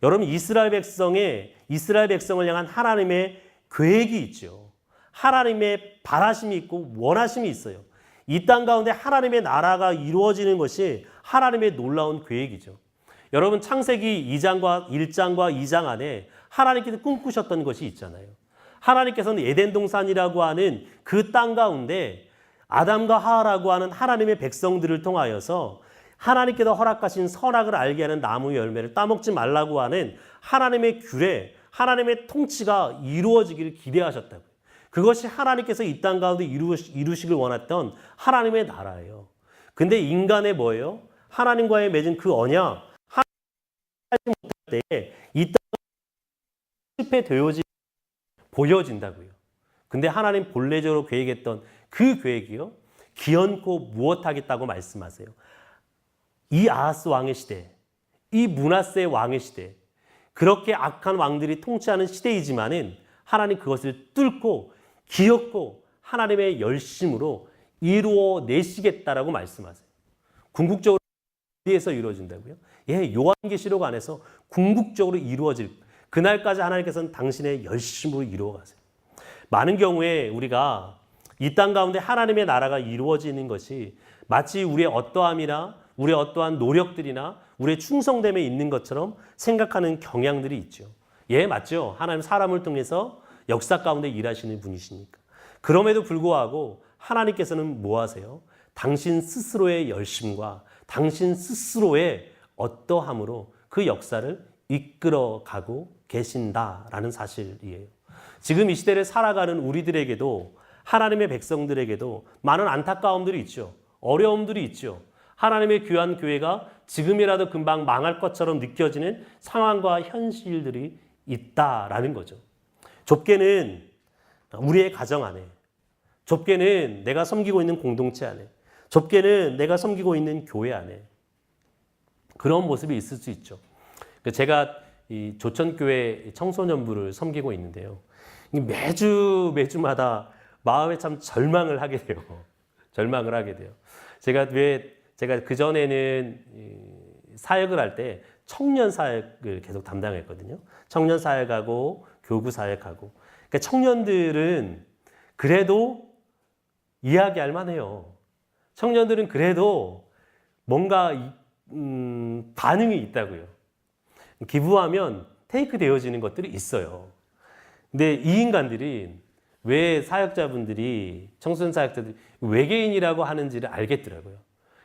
여러분 이스라엘 백성을 향한 하나님의 계획이 있죠. 하나님의 바라심이 있고 원하심이 있어요. 이 땅 가운데 하나님의 나라가 이루어지는 것이 하나님의 놀라운 계획이죠. 여러분 창세기 1장과 2장 안에 하나님께서 꿈꾸셨던 것이 있잖아요. 하나님께서는 에덴 동산이라고 하는 그 땅 가운데 아담과 하와라고 하는 하나님의 백성들을 통하여서 하나님께서 허락하신 선악을 알게 하는 나무 열매를 따먹지 말라고 하는 하나님의 규례, 하나님의 통치가 이루어지기를 기대하셨다고요. 그것이 하나님께서 이 땅 가운데 이루시길 원했던 하나님의 나라예요. 근데 인간의 뭐예요? 하나님과의 맺은 그 언약, 하나님 못할 때에 이 땅 보여진다고요. 근데 하나님 본래적으로 계획했던 그 계획이요. 기어코 무엇하겠다고 말씀하세요. 이 아하스 왕의 시대, 이 므낫세 왕의 시대, 그렇게 악한 왕들이 통치하는 시대이지만은 하나님 그것을 뚫고 기어코 하나님의 열심으로 이루어 내시겠다라고 말씀하세요. 궁극적으로 어디에서 이루어진다고요? 요한계시록 안에서 궁극적으로 이루어질 그날까지 하나님께서는 당신의 열심으로 이루어 가세요. 많은 경우에 우리가 이 땅 가운데 하나님의 나라가 이루어지는 것이 마치 우리의 어떠함이나 우리의 어떠한 노력들이나 우리의 충성됨에 있는 것처럼 생각하는 경향들이 있죠. 맞죠. 하나님 사람을 통해서 역사 가운데 일하시는 분이시니까. 그럼에도 불구하고 하나님께서는 뭐 하세요? 당신 스스로의 열심과 당신 스스로의 어떠함으로 그 역사를 이끌어가고 계신다라는 사실이에요. 지금 이 시대를 살아가는 우리들에게도 하나님의 백성들에게도 많은 안타까움들이 있죠. 어려움들이 있죠. 하나님의 귀한 교회가 지금이라도 금방 망할 것처럼 느껴지는 상황과 현실들이 있다라는 거죠. 좁게는 우리의 가정 안에, 좁게는 내가 섬기고 있는 공동체 안에, 좁게는 내가 섬기고 있는 교회 안에 그런 모습이 있을 수 있죠. 제가 이 조천교회 청소년부를 섬기고 있는데요. 매주마다 마음에 참 절망을 하게 돼요. 절망을 하게 돼요. 제가 그전에는 사역을 할 때 청년 사역을 계속 담당했거든요. 청년 사역하고 교구 사역하고. 그러니까 청년들은 그래도 이야기할 만해요. 청년들은 그래도 뭔가 반응이 있다고요. 기부하면 테이크 되어지는 것들이 있어요. 근데 이 인간들이 왜 사역자분들이, 청소년 사역자들이 외계인이라고 하는지를 알겠더라고요.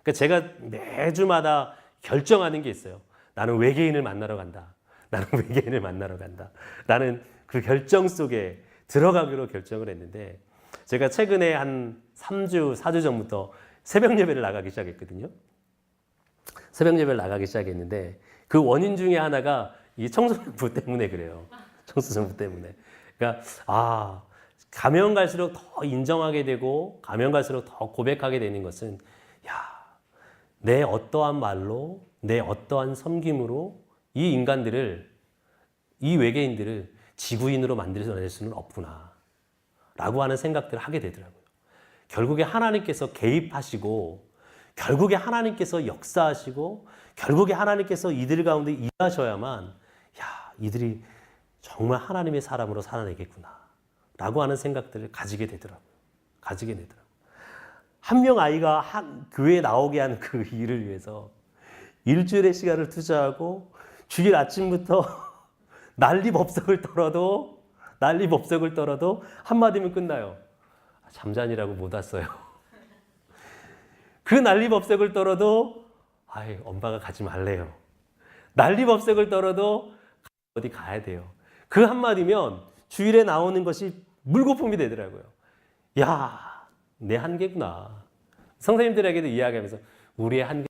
그러니까 제가 매주마다 결정하는 게 있어요. 나는 외계인을 만나러 간다. 나는 외계인을 만나러 간다. 나는 그 결정 속에 들어가기로 결정을 했는데, 제가 최근에 한 3주, 4주 전부터 새벽 예배를 나가기 시작했거든요. 새벽 예배를 나가기 시작했는데, 그 원인 중에 하나가 이 청소년부 때문에 그래요. 청소년부 때문에. 그러니까 가면 갈수록 더 인정하게 되고, 가면 갈수록 더 고백하게 되는 것은, 내 어떠한 말로, 내 어떠한 섬김으로 이 인간들을, 이 외계인들을 지구인으로 만들어낼 수는 없구나 라고 하는 생각들을 하게 되더라고요. 결국에 하나님께서 개입하시고, 결국에 하나님께서 역사하시고, 결국에 하나님께서 이들 가운데 일하셔야만 이들이 정말 하나님의 사람으로 살아내겠구나 라고 하는 생각들을 가지게 되더라고요. 한 명 아이가 교회에 나오게 하는 그 일을 위해서 일주일의 시간을 투자하고 주일 아침부터 난리법석을 떨어도 한마디면 끝나요. 잠자니라고 못 왔어요. 그 난리법석을 떨어도 엄마가 가지 말래요. 난리법석을 떨어도 어디 가야 돼요. 그 한마디면 주일에 나오는 것이 물거품이 되더라고요. 내 한계구나. 선생님들에게도 이야기하면서 우리의 한계,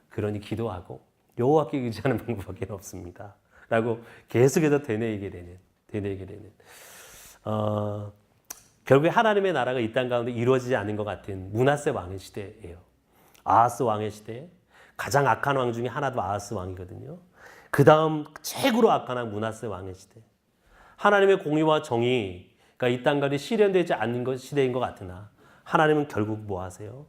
그러니 기도하고 여호와께 의지하는 방법밖에 없습니다 라고 계속해서 되뇌이게 되는 결국에 하나님의 나라가 이 땅 가운데 이루어지지 않은 것 같은 므낫세 왕의 시대예요. 아하스 왕의 시대, 가장 악한 왕 중에 하나도 아하스 왕이거든요. 그 다음 최고로 악한 왕 므낫세 왕의 시대. 하나님의 공의와 정의가 이 땅 가운데 실현되지 않는 것 시대인 것 같으나, 하나님은 결국 뭐 하세요?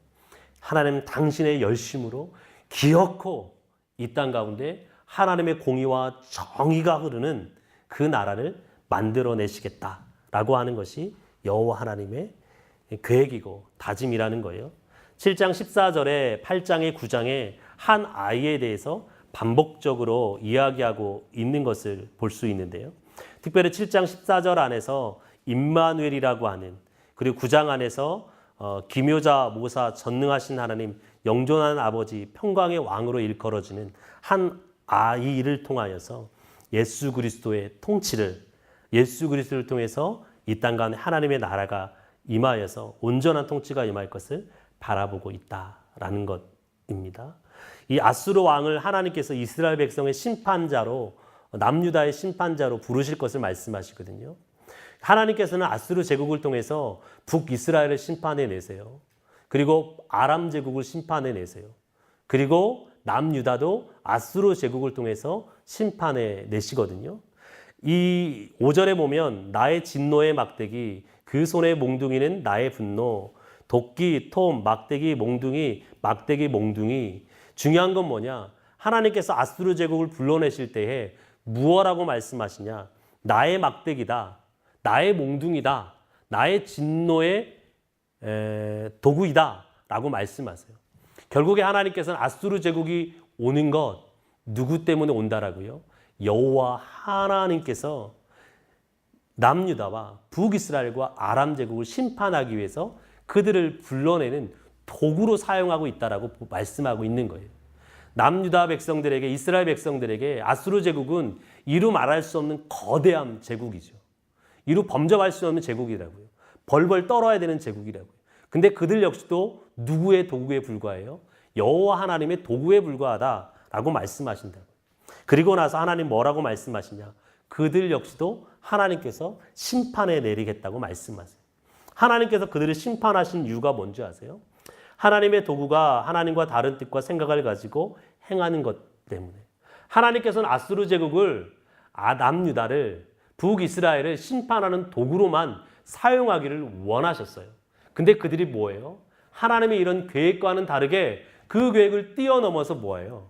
하나님은 당신의 열심으로 기어코 이 땅 가운데 하나님의 공의와 정의가 흐르는 그 나라를 만들어내시겠다라고 하는 것이 여호와 하나님의 계획이고 다짐이라는 거예요. 7장 14절에 8장의 9장에 한 아이에 대해서 반복적으로 이야기하고 있는 것을 볼 수 있는데요. 특별히 7장 14절 안에서 임마누엘이라고 하는, 그리고 9장 안에서 기묘자 모사 전능하신 하나님, 영존한 아버지, 평강의 왕으로 일컬어지는 한 아이를 통하여서 예수 그리스도의 통치를, 예수 그리스도를 통해서 이 땅 가운데 하나님의 나라가 임하여서 온전한 통치가 임할 것을 바라보고 있다라는 것입니다. 이 아수르 왕을 하나님께서 이스라엘 백성의 심판자로, 남유다의 심판자로 부르실 것을 말씀하시거든요. 하나님께서는 아수르 제국을 통해서 북이스라엘을 심판해 내세요. 그리고 아람 제국을 심판해 내세요. 그리고 남유다도 아수르 제국을 통해서 심판해 내시거든요. 이 5절에 보면 나의 진노의 막대기, 그 손의 몽둥이는 나의 분노, 도끼, 톰, 막대기, 몽둥이, 막대기, 몽둥이. 중요한 건 뭐냐? 하나님께서 아수르 제국을 불러내실 때에 무엇라고 말씀하시냐? 나의 막대기다, 나의 몽둥이다, 나의 진노의 도구이다 라고 말씀하세요. 결국에 하나님께서는 아수르 제국이 오는 것, 누구 때문에 온다라고요? 여호와 하나님께서 남유다와 북이스라엘과 아람 제국을 심판하기 위해서 그들을 불러내는 도구로 사용하고 있다라고 말씀하고 있는 거예요. 남유다 백성들에게, 이스라엘 백성들에게 아수르 제국은 이루 말할 수 없는 거대한 제국이죠. 이루 범접할 수 없는 제국이라고요. 벌벌 떨어야 되는 제국이라고요. 근데 그들 역시도 누구의 도구에 불과해요? 여호와 하나님의 도구에 불과하다라고 말씀하신다고요. 그리고 나서 하나님 뭐라고 말씀하시냐? 그들 역시도 하나님께서 심판해 내리겠다고 말씀하세요. 하나님께서 그들을 심판하신 이유가 뭔지 아세요? 하나님의 도구가 하나님과 다른 뜻과 생각을 가지고 행하는 것 때문에. 하나님께서는 아수르 제국을, 남유다를, 북이스라엘을 심판하는 도구로만 사용하기를 원하셨어요. 근데 그들이 뭐예요? 하나님의 이런 계획과는 다르게 그 계획을 뛰어넘어서 뭐예요?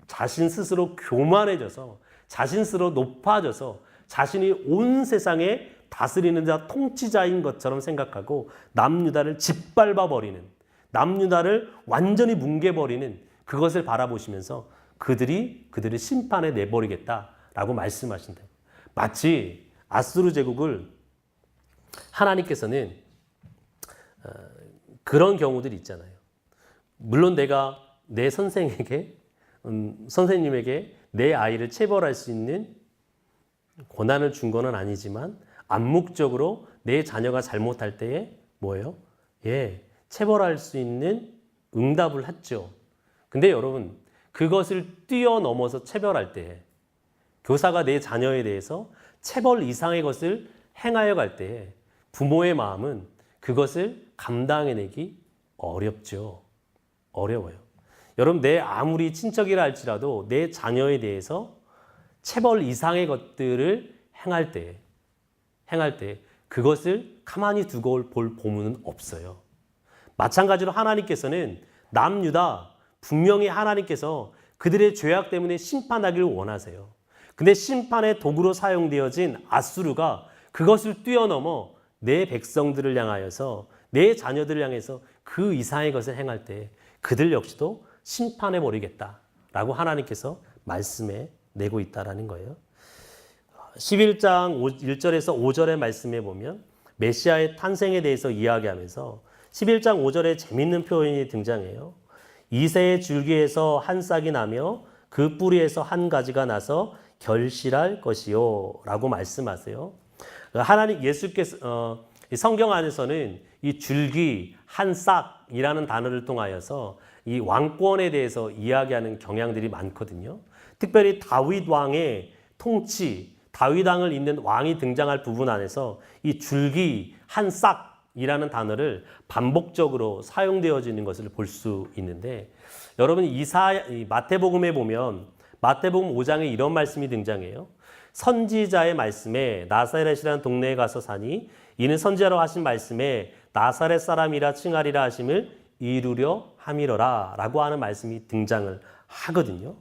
자신 스스로 교만해져서, 자신 스스로 높아져서 자신이 온 세상에 다스리는 자, 통치자인 것처럼 생각하고 남유다를 짓밟아버리는, 남유다를 완전히 뭉개버리는 그것을 바라보시면서 그들을 심판해 내버리겠다 라고 말씀하신다. 마치 아수르 제국을 하나님께서는 그런 경우들이 있잖아요. 물론 내가 내 선생님에게 내 아이를 체벌할 수 있는 권한을 준 거는 아니지만 암묵적으로 내 자녀가 잘못할 때에 뭐예요? 체벌할 수 있는 응답을 했죠. 근데 여러분, 그것을 뛰어넘어서 체벌할 때, 교사가 내 자녀에 대해서 체벌 이상의 것을 행하여 갈 때 부모의 마음은 그것을 감당해내기 어렵죠. 어려워요. 여러분, 내 아무리 친척이라 할지라도 내 자녀에 대해서 체벌 이상의 것들을 행할 때 그것을 가만히 두고 볼 보문은 없어요. 마찬가지로 하나님께서는 남유다 분명히 하나님께서 그들의 죄악 때문에 심판하기를 원하세요. 근데 심판의 도구로 사용되어진 아수르가 그것을 뛰어넘어 내 백성들을 향하여서 내 자녀들을 향해서 그 이상의 것을 행할 때 그들 역시도 심판해 버리겠다라고 하나님께서 말씀해 내고 있다라는 거예요. 11장 1절에서 5절의 말씀에 보면 메시아의 탄생에 대해서 이야기하면서 11장 5절에 재밌는 표현이 등장해요. 이새의 줄기에서 한 싹이 나며 그 뿌리에서 한 가지가 나서 결실할 것이요 라고 말씀하세요. 하나님 예수께서 성경 안에서는 이 줄기, 한 싹이라는 단어를 통하여서 이 왕권에 대해서 이야기하는 경향들이 많거든요. 특별히 다윗 왕의 통치, 다윗 왕을 잇는 왕이 등장할 부분 안에서 이 줄기, 한 싹이라는 단어를 반복적으로 사용되어지는 것을 볼 수 있는데, 여러분 마태복음에 보면 마태복음 5장에 이런 말씀이 등장해요. 선지자의 말씀에 나사렛이라는 동네에 가서 사니 이는 선지자로 하신 말씀에 나사렛 사람이라 칭하리라 하심을 이루려 함이러라 라고 하는 말씀이 등장을 하거든요.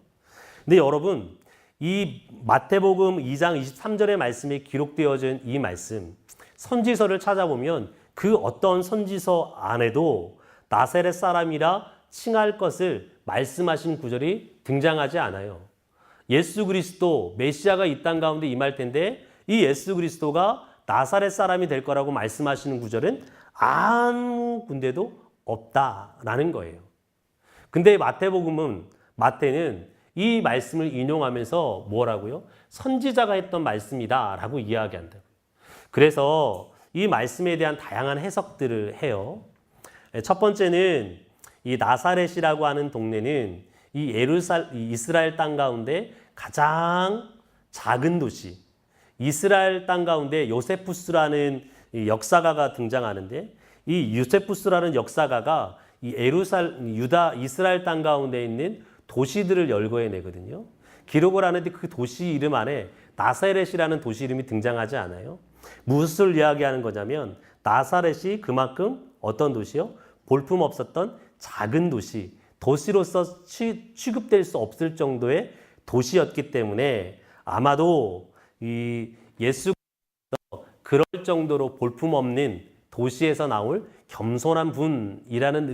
근데 여러분, 이 마태복음 2장 23절의 말씀에 기록되어진 이 말씀, 선지서를 찾아보면 그 어떤 선지서 안에도 나사렛 사람이라 칭할 것을 말씀하신 구절이 등장하지 않아요. 예수 그리스도 메시아가 이 땅 가운데 임할 텐데 이 예수 그리스도가 나사렛 사람이 될 거라고 말씀하시는 구절은 아무 군데도 없다라는 거예요. 근데 마태는 이 말씀을 인용하면서 뭐라고요? 선지자가 했던 말씀이다라고 이야기한다. 그래서 이 말씀에 대한 다양한 해석들을 해요. 첫 번째는 이 나사렛이라고 하는 동네는 이 이스라엘 땅 가운데 가장 작은 도시, 이스라엘 땅 가운데 요세푸스라는 역사가가 등장하는데, 이 요세푸스라는 역사가가 이 이스라엘 땅 가운데 있는 도시들을 열거해내거든요. 기록을 하는데 그 도시 이름 안에 나사렛이라는 도시 이름이 등장하지 않아요. 무엇을 이야기하는 거냐면 나사렛이 그만큼 어떤 도시요? 볼품 없었던 작은 도시, 도시로서 취급될 수 없을 정도의 도시였기 때문에 아마도 이 예수가 그럴 정도로 볼품 없는 도시에서 나올 겸손한 분이라는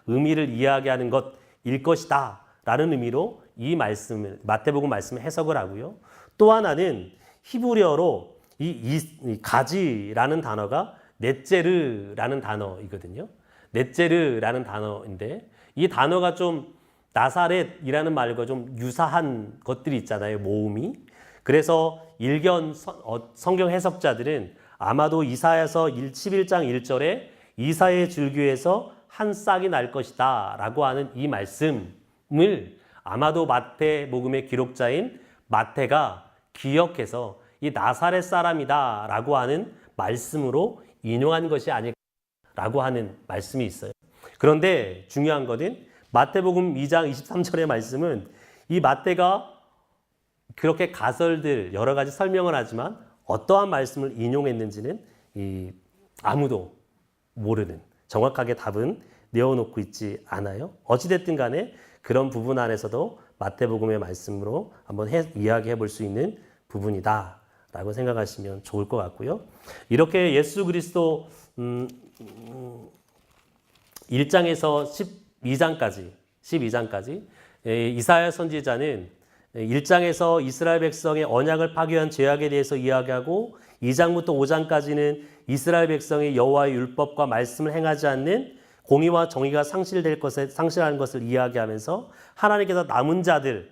의미를 이야기하는 것일 것이다 라는 의미로 이 말씀을 마태복음 말씀을 해석을 하고요. 또 하나는 히브리어로 이 가지라는 단어가 넷제르라는 단어이거든요. 넷제르라는 단어인데 이 단어가 좀 나사렛이라는 말과 좀 유사한 것들이 있잖아요. 모음이. 그래서 일견 성경 해석자들은 아마도 이사야서 11장 1절에 이사의 줄기에서 한 싹이 날 것이다 라고 하는 이 말씀을 아마도 마태복음의 기록자인 마태가 기억해서 이 나사렛 사람이다 라고 하는 말씀으로 인용한 것이 아닐까라고 하는 말씀이 있어요. 그런데 중요한 것은 마태복음 2장 23절의 말씀은 이 마태가 그렇게 가설들 여러 가지 설명을 하지만 어떠한 말씀을 인용했는지는 아무도 모르는, 정확하게 답은 내어놓고 있지 않아요. 어찌됐든 간에 그런 부분 안에서도 마태복음의 말씀으로 한번 이야기해 볼 수 있는 부분이다 라고 생각하시면 좋을 것 같고요. 이렇게 예수 그리스도 1장에서 12장까지 이사야 선지자는 1장에서 이스라엘 백성의 언약을 파괴한 죄악에 대해서 이야기하고 2장부터 5장까지는 이스라엘 백성이 여호와의 율법과 말씀을 행하지 않는 공의와 정의가 상실하는 것을 이야기하면서 하나님께서 남은 자들을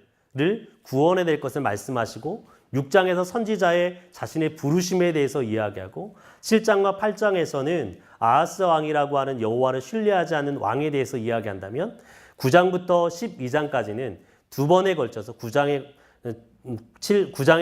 구원해낼 것을 말씀하시고 6장에서 선지자의 자신의 부르심에 대해서 이야기하고 7장과 8장에서는 아하스 왕이라고 하는 여호와를 신뢰하지 않는 왕에 대해서 이야기한다면 9장부터 12장까지는 두 번에 걸쳐서 9장에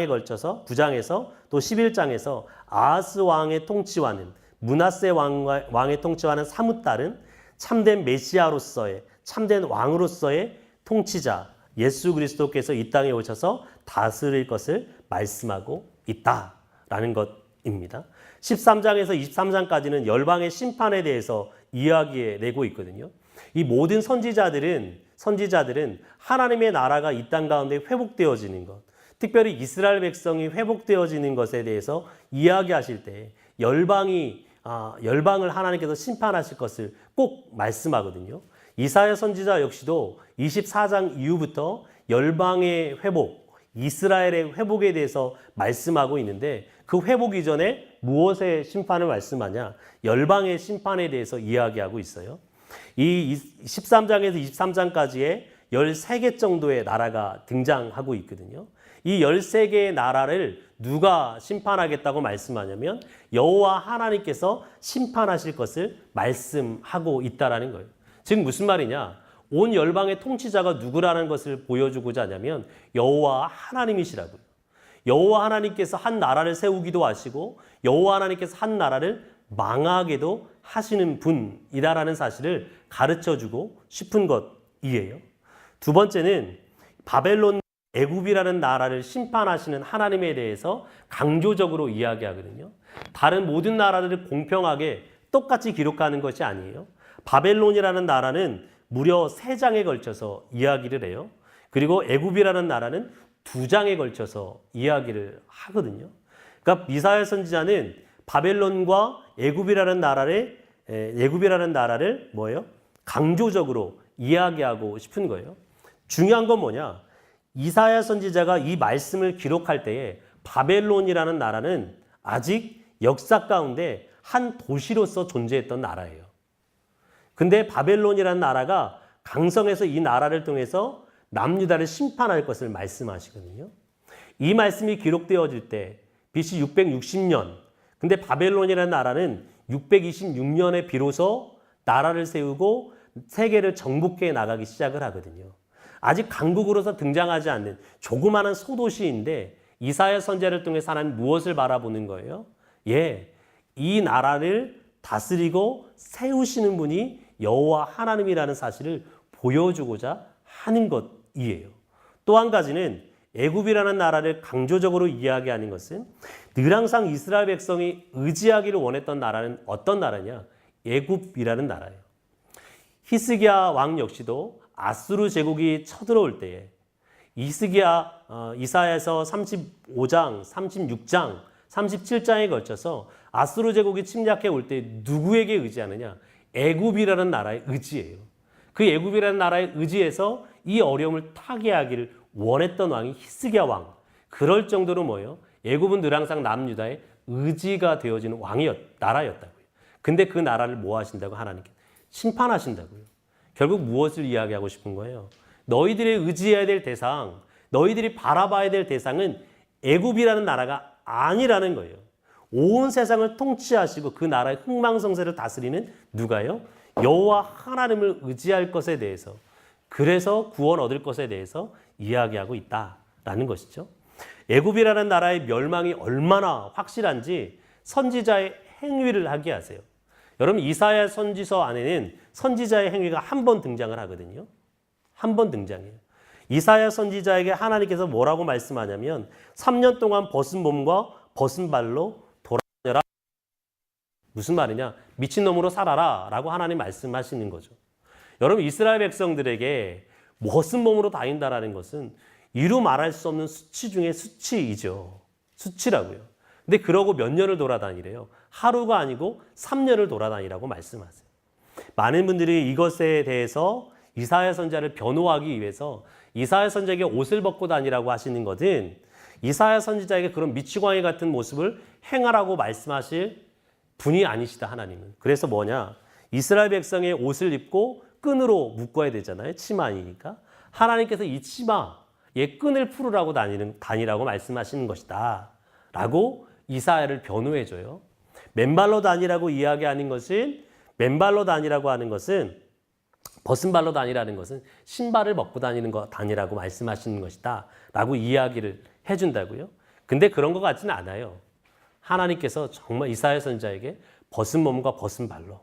걸쳐서 9장에서 또 11장에서 아하스 왕의 통치와는 므낫세 왕의 통치와는 사뭇 다른 참된 메시아로서의 참된 왕으로서의 통치자 예수 그리스도께서 이 땅에 오셔서 다스릴 것을 말씀하고 있다라는 것입니다. 13장에서 23장까지는 열방의 심판에 대해서 이야기해내고 있거든요. 이 모든 선지자들은 하나님의 나라가 이 땅 가운데 회복되어지는 것, 특별히 이스라엘 백성이 회복되어지는 것에 대해서 이야기하실 때 열방을 하나님께서 심판하실 것을 꼭 말씀하거든요. 이사야 선지자 역시도 24장 이후부터 열방의 회복, 이스라엘의 회복에 대해서 말씀하고 있는데 그 회복 이전에 무엇의 심판을 말씀하냐? 열방의 심판에 대해서 이야기하고 있어요. 이 13장에서 23장까지의 13개 정도의 나라가 등장하고 있거든요. 이 13개의 나라를 누가 심판하겠다고 말씀하냐면 여호와 하나님께서 심판하실 것을 말씀하고 있다라는 거예요. 즉 무슨 말이냐? 온 열방의 통치자가 누구라는 것을 보여주고자 하냐면 여호와 하나님이시라고요. 여호와 하나님께서 한 나라를 세우기도 하시고 여호와 하나님께서 한 나라를 망하게도 하시는 분이다라는 사실을 가르쳐주고 싶은 것이에요. 두 번째는 바벨론 애굽이라는 나라를 심판하시는 하나님에 대해서 강조적으로 이야기하거든요. 다른 모든 나라들을 공평하게 똑같이 기록하는 것이 아니에요. 바벨론이라는 나라는 무려 3장에 걸쳐서 이야기를 해요. 그리고 애굽이라는 나라는 2장에 걸쳐서 이야기를 하거든요. 그러니까 이사야 선지자는 바벨론과 애굽이라는 나라를 뭐예요? 강조적으로 이야기하고 싶은 거예요. 중요한 건 뭐냐? 이사야 선지자가 이 말씀을 기록할 때에 바벨론이라는 나라는 아직 역사 가운데 한 도시로서 존재했던 나라예요. 근데 바벨론이라는 나라가 강성해서 이 나라를 통해서 남유다를 심판할 것을 말씀하시거든요. 이 말씀이 기록되어질 때 BC 660년, 근데 바벨론이라는 나라는 626년에 비로소 나라를 세우고 세계를 정복해 나가기 시작을 하거든요. 아직 강국으로서 등장하지 않는 조그마한 소도시인데 이사야 선지자를 통해서 하나님 무엇을 바라보는 거예요? 이 나라를 다스리고 세우시는 분이 여호와 하나님이라는 사실을 보여주고자 하는 것이에요. 또 한 가지는 애굽이라는 나라를 강조적으로 이야기하는 것은 늘 항상 이스라엘 백성이 의지하기를 원했던 나라는 어떤 나라냐? 애굽이라는 나라예요. 히스기야 왕 역시도 아수르 제국이 쳐들어올 때에 이사야에서 35장, 36장, 37장에 걸쳐서 아수르 제국이 침략해 올 때 누구에게 의지하느냐? 애굽이라는 나라에 의지해요. 그 애굽이라는 나라에 의지해서 이 어려움을 타개하기를 원했던 왕이 히스기야 왕. 그럴 정도로 뭐예요? 애굽은 늘 항상 남유다의 의지가 되어지는 나라였다고요. 근데 그 나라를 뭐 하신다고? 하나님께 심판하신다고요. 결국 무엇을 이야기하고 싶은 거예요? 너희들이 의지해야 될 대상, 너희들이 바라봐야 될 대상은 애굽이라는 나라가 아니라는 거예요. 온 세상을 통치하시고 그 나라의 흥망성쇠를 다스리는 누가요? 여호와 하나님을 의지할 것에 대해서, 그래서 구원 얻을 것에 대해서 이야기하고 있다라는 것이죠. 애굽이라는 나라의 멸망이 얼마나 확실한지 선지자의 행위를 하게 하세요. 여러분 이사야 선지서 안에는 선지자의 행위가 한 번 등장을 하거든요. 한 번 등장해요. 이사야 선지자에게 하나님께서 뭐라고 말씀하냐면 3년 동안 벗은 몸과 벗은 발로 돌아다녀라. 무슨 말이냐? 미친놈으로 살아라 라고 하나님 말씀하시는 거죠. 여러분 이스라엘 백성들에게 벗은 몸으로 다닌다라는 것은 이루 말할 수 없는 수치 중에 수치이죠. 수치라고요. 근데 그러고 몇 년을 돌아다니래요. 하루가 아니고 3년을 돌아다니라고 말씀하세요. 많은 분들이 이것에 대해서 이사야 선지자를 변호하기 위해서 이사야 선지자에게 옷을 벗고 다니라고 하시는 것은 이사야 선지자에게 그런 미치광이 같은 모습을 행하라고 말씀하실 분이 아니시다, 하나님은. 그래서 뭐냐? 이스라엘 백성의 옷을 입고 끈으로 묶어야 되잖아요. 치마이니까. 하나님께서 이 치마에 끈을 풀으라고 다니라고 말씀하시는 것이다. 라고 이사야를 변호해줘요. 맨발로 다니라고 이야기하는 것은, 맨발로 다니라고 하는 것은, 벗은 발로 다니라는 것은 신발을 벗고 다니라고 말씀하시는 것이다. 라고 이야기를 해준다고요. 근데 그런 것 같지는 않아요. 하나님께서 정말 이사야 선지자에게 벗은 몸과 벗은 발로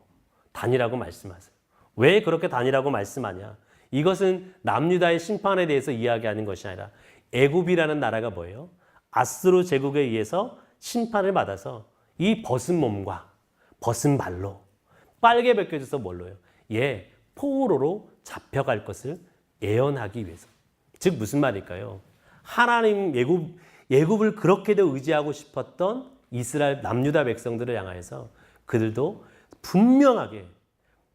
다니라고 말씀하세요. 왜 그렇게 다니라고 말씀하냐? 이것은 남유다의 심판에 대해서 이야기하는 것이 아니라 애굽이라는 나라가 뭐예요? 아수르 제국에 의해서 심판을 받아서 이 벗은 몸과 벗은 발로 빨개 벗겨져서 뭘로요? 포로로 잡혀갈 것을 예언하기 위해서. 즉 무슨 말일까요? 하나님 애굽을 그렇게도 의지하고 싶었던 이스라엘 남유다 백성들을 향하여서 그들도 분명하게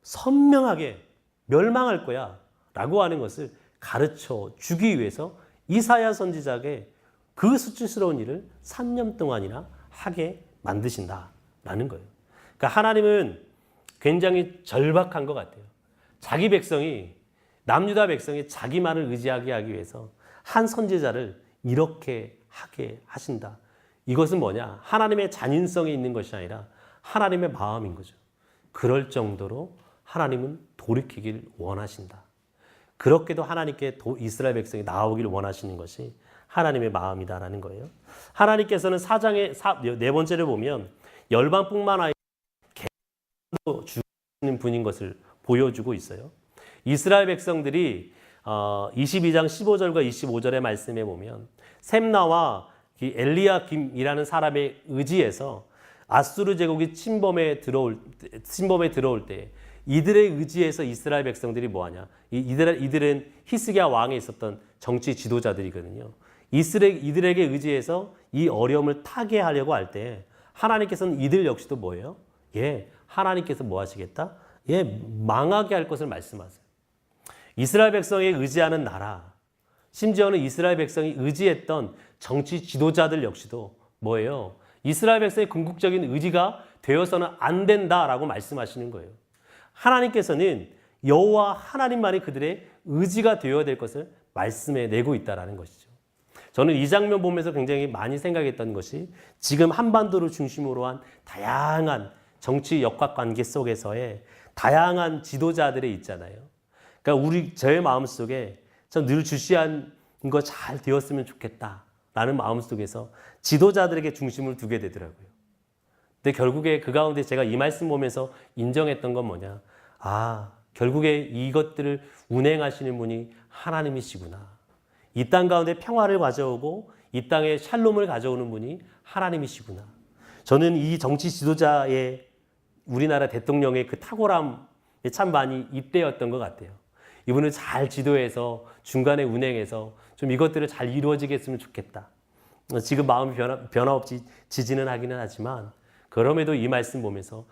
선명하게 멸망할 거야 라고 하는 것을 가르쳐 주기 위해서 이사야 선지자에게 그 수치스러운 일을 3년 동안이나 하게 만드신다라는 거예요. 그러니까 하나님은 굉장히 절박한 것 같아요. 자기 백성이, 남유다 백성이 자기만을 의지하게 하기 위해서 한 선지자를 이렇게 하게 하신다. 이것은 뭐냐? 하나님의 잔인성이 있는 것이 아니라 하나님의 마음인 거죠. 그럴 정도로 하나님은 돌이키길 원하신다. 그렇게도 하나님께 이스라엘 백성이 나오길 원하시는 것이 하나님의 마음이다라는 거예요. 하나님께서는 4장의 네 번째를 보면 열방뿐만 아니라 개도 주시는 분인 것을 보여주고 있어요. 이스라엘 백성들이 22장 15절과 25절의 말씀에 보면 셈나와 엘리야김이라는 사람의 의지에서 아수르 제국이 침범에 들어올 때 이들의 의지에서 이스라엘 백성들이 뭐하냐? 이들은 히스기야 왕에 있었던 정치 지도자들이거든요. 이들에게 의지해서 이 어려움을 타개하려고 할 때 하나님께서는 이들 역시도 뭐예요? 하나님께서 뭐 하시겠다? 망하게 할 것을 말씀하세요. 이스라엘 백성에 의지하는 나라, 심지어는 이스라엘 백성이 의지했던 정치 지도자들 역시도 뭐예요? 이스라엘 백성의 궁극적인 의지가 되어서는 안 된다라고 말씀하시는 거예요. 하나님께서는 여호와 하나님만이 그들의 의지가 되어야 될 것을 말씀해 내고 있다라는 것이죠. 저는 이 장면 보면서 굉장히 많이 생각했던 것이 지금 한반도를 중심으로 한 다양한 정치 역학관계 속에서의 다양한 지도자들이 있잖아요. 그러니까 저의 마음속에 전 늘 주시한 거 잘 되었으면 좋겠다라는 마음속에서 지도자들에게 중심을 두게 되더라고요. 근데 결국에 그 가운데 제가 이 말씀 보면서 인정했던 건 뭐냐? 결국에 이것들을 운행하시는 분이 하나님이시구나. 이 땅 가운데 평화를 가져오고 이 땅에 샬롬을 가져오는 분이 하나님이시구나. 저는 이 정치 지도자의 우리나라 대통령의 그 탁월함에 참 많이 입대였던 것 같아요. 이분을 잘 지도해서 중간에 운행해서 좀 이것들을 잘 이루어지게 했으면 좋겠다. 지금 마음이 변화 없이 지지는 하기는 하지만 그럼에도 이 말씀 보면서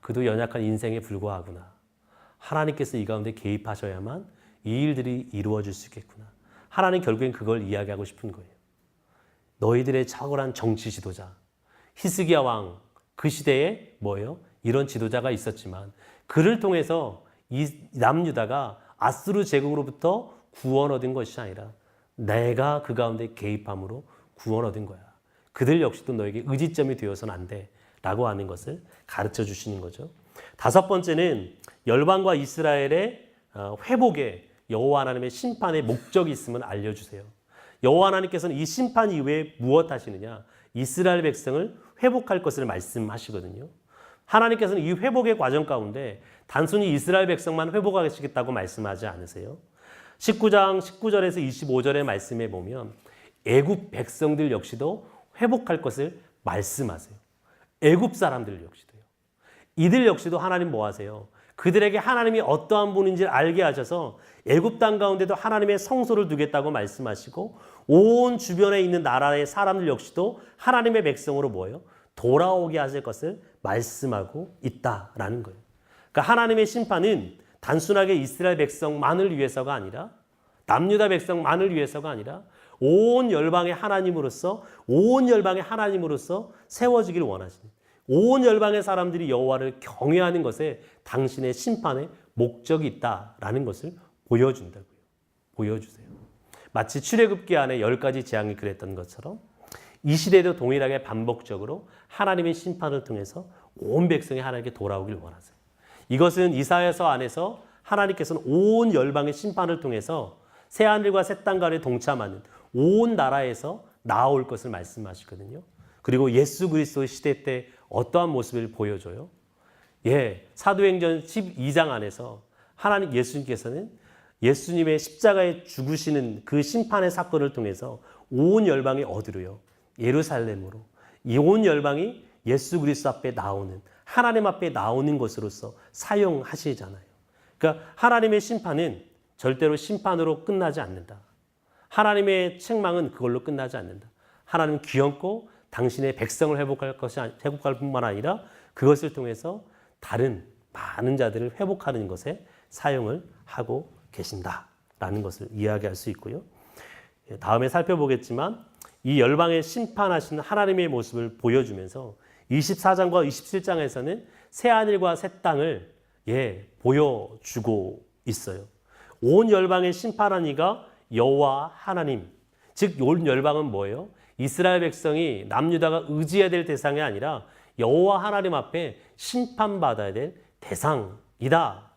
그도 연약한 인생에 불과하구나. 하나님께서 이 가운데 개입하셔야만 이 일들이 이루어질 수 있겠구나. 하나님 결국엔 그걸 이야기하고 싶은 거예요. 너희들의 탁월한 정치 지도자 히스기야 왕 그 시대에 뭐예요? 이런 지도자가 있었지만 그를 통해서 이 남유다가 아수르 제국으로부터 구원 얻은 것이 아니라 내가 그 가운데 개입함으로 구원 얻은 거야. 그들 역시도 너에게 의지점이 되어서는 안 돼 라고 하는 것을 가르쳐 주시는 거죠. 다섯 번째는 열방과 이스라엘의 회복에 여호와 하나님의 심판의 목적이 있음을 알려주세요. 여호와 하나님께서는 이 심판 이후에 무엇 하시느냐? 이스라엘 백성을 회복할 것을 말씀하시거든요. 하나님께서는 이 회복의 과정 가운데 단순히 이스라엘 백성만 회복하시겠다고 말씀하지 않으세요. 19장 19절에서 25절의 말씀에 보면 애굽 백성들 역시도 회복할 것을 말씀하세요. 애굽 사람들 역시도요. 이들 역시도 하나님 뭐 하세요? 그들에게 하나님이 어떠한 분인지를 알게 하셔서 애굽 땅 가운데도 하나님의 성소를 두겠다고 말씀하시고 온 주변에 있는 나라의 사람들 역시도 하나님의 백성으로 뭐예요? 돌아오게 하실 것을 말씀하고 있다라는 거예요. 그러니까 하나님의 심판은 단순하게 이스라엘 백성만을 위해서가 아니라 남유다 백성만을 위해서가 아니라 온 열방의 하나님으로서 세워지기를 원하시는, 온 열방의 사람들이 여호와를 경외하는 것에 당신의 심판의 목적이 있다라는 것을 보여준다고요. 보여주세요. 마치 출애굽기 안에 10가지 재앙이 그랬던 것처럼 이 시대에도 동일하게 반복적으로 하나님의 심판을 통해서 온 백성이 하나님께 돌아오길 원하세요. 이것은 이사야서 안에서 하나님께서는 온 열방의 심판을 통해서 새하늘과 새 땅 간에 동참하는 온 나라에서 나아올 것을 말씀하시거든요. 그리고 예수 그리스도의 시대 때 어떠한 모습을 보여줘요? 사도행전 12장 안에서 하나님 예수님께서는 예수님의 십자가에 죽으시는 그 심판의 사건을 통해서 온 열방이 어디로요? 예루살렘으로. 이 온 열방이 예수 그리스도 앞에 나오는, 하나님 앞에 나오는 것으로서 사용하시잖아요. 그러니까 하나님의 심판은 절대로 심판으로 끝나지 않는다. 하나님의 책망은 그걸로 끝나지 않는다. 하나님은 귀엽고 당신의 백성을 회복할 뿐만 아니라 그것을 통해서 다른 많은 자들을 회복하는 것에 사용을 하고 계신다라는 것을 이야기할 수 있고요. 다음에 살펴보겠지만 이 열방에 심판하시는 하나님의 모습을 보여주면서 24장과 27장에서는 새하늘과 새 땅을 보여주고 있어요. 온 열방에 심판한 이가 여호와 하나님, 즉 온 열방은 뭐예요? 이스라엘 백성이 남유다가 의지해야 될 대상이 아니라 여호와 하나님 앞에 심판받아야 될 대상이다.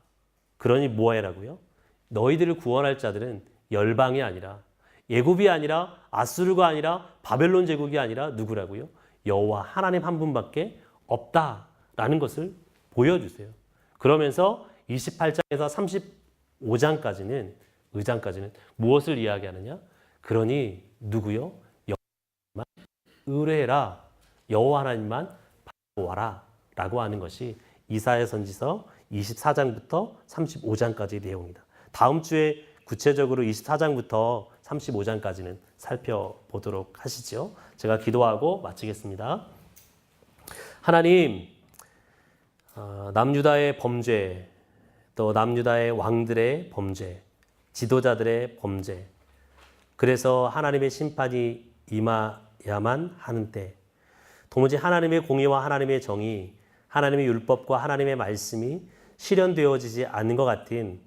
그러니 뭐해라고요? 너희들을 구원할 자들은 열방이 아니라, 애굽이 아니라, 아수르가 아니라, 바벨론 제국이 아니라 누구라고요? 여호와 하나님 한 분밖에 없다라는 것을 보여주세요. 그러면서 28장에서 35장까지는 무엇을 이야기하느냐? 그러니 누구요? 여호와만 의뢰해라. 여호와 하나님만 바라보아라 라고 하는 것이 이사야 선지서 24장부터 35장까지의 내용이다. 다음 주에 구체적으로 24장부터 35장까지는 살펴보도록 하시죠. 제가 기도하고 마치겠습니다. 하나님, 남유다의 범죄, 또 남유다의 왕들의 범죄, 지도자들의 범죄, 그래서 하나님의 심판이 임하야만 하는데 도무지 하나님의 공의와 하나님의 정의, 하나님의 율법과 하나님의 말씀이 실현되어지지 않는 것 같은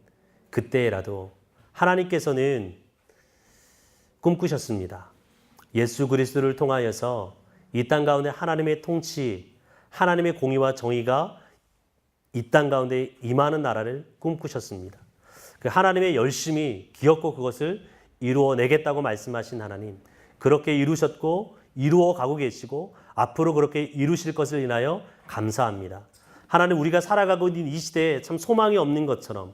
그때라도 하나님께서는 꿈꾸셨습니다. 예수 그리스도를 통하여서 이 땅 가운데 하나님의 통치, 하나님의 공의와 정의가 이 땅 가운데 임하는 나라를 꿈꾸셨습니다. 그 하나님의 열심히 기었고 그것을 이루어내겠다고 말씀하신 하나님, 그렇게 이루셨고 이루어 가고 계시고 앞으로 그렇게 이루실 것을 인하여 감사합니다. 하나님, 우리가 살아가고 있는 이 시대에 참 소망이 없는 것처럼,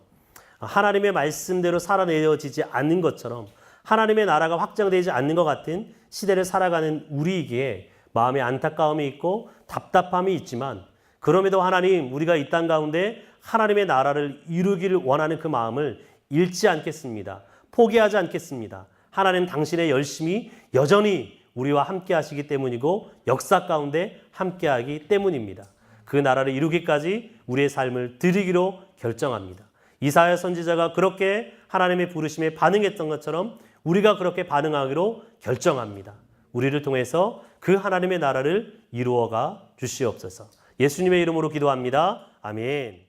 하나님의 말씀대로 살아내어지지 않는 것처럼, 하나님의 나라가 확장되지 않는 것 같은 시대를 살아가는 우리에게 마음에 안타까움이 있고 답답함이 있지만, 그럼에도 하나님, 우리가 이 땅 가운데 하나님의 나라를 이루기를 원하는 그 마음을 잃지 않겠습니다. 포기하지 않겠습니다. 하나님, 당신의 열심히 여전히 우리와 함께 하시기 때문이고 역사 가운데 함께 하기 때문입니다. 그 나라를 이루기까지 우리의 삶을 드리기로 결정합니다. 이사야 선지자가 그렇게 하나님의 부르심에 반응했던 것처럼 우리가 그렇게 반응하기로 결정합니다. 우리를 통해서 그 하나님의 나라를 이루어가 주시옵소서. 예수님의 이름으로 기도합니다. 아멘.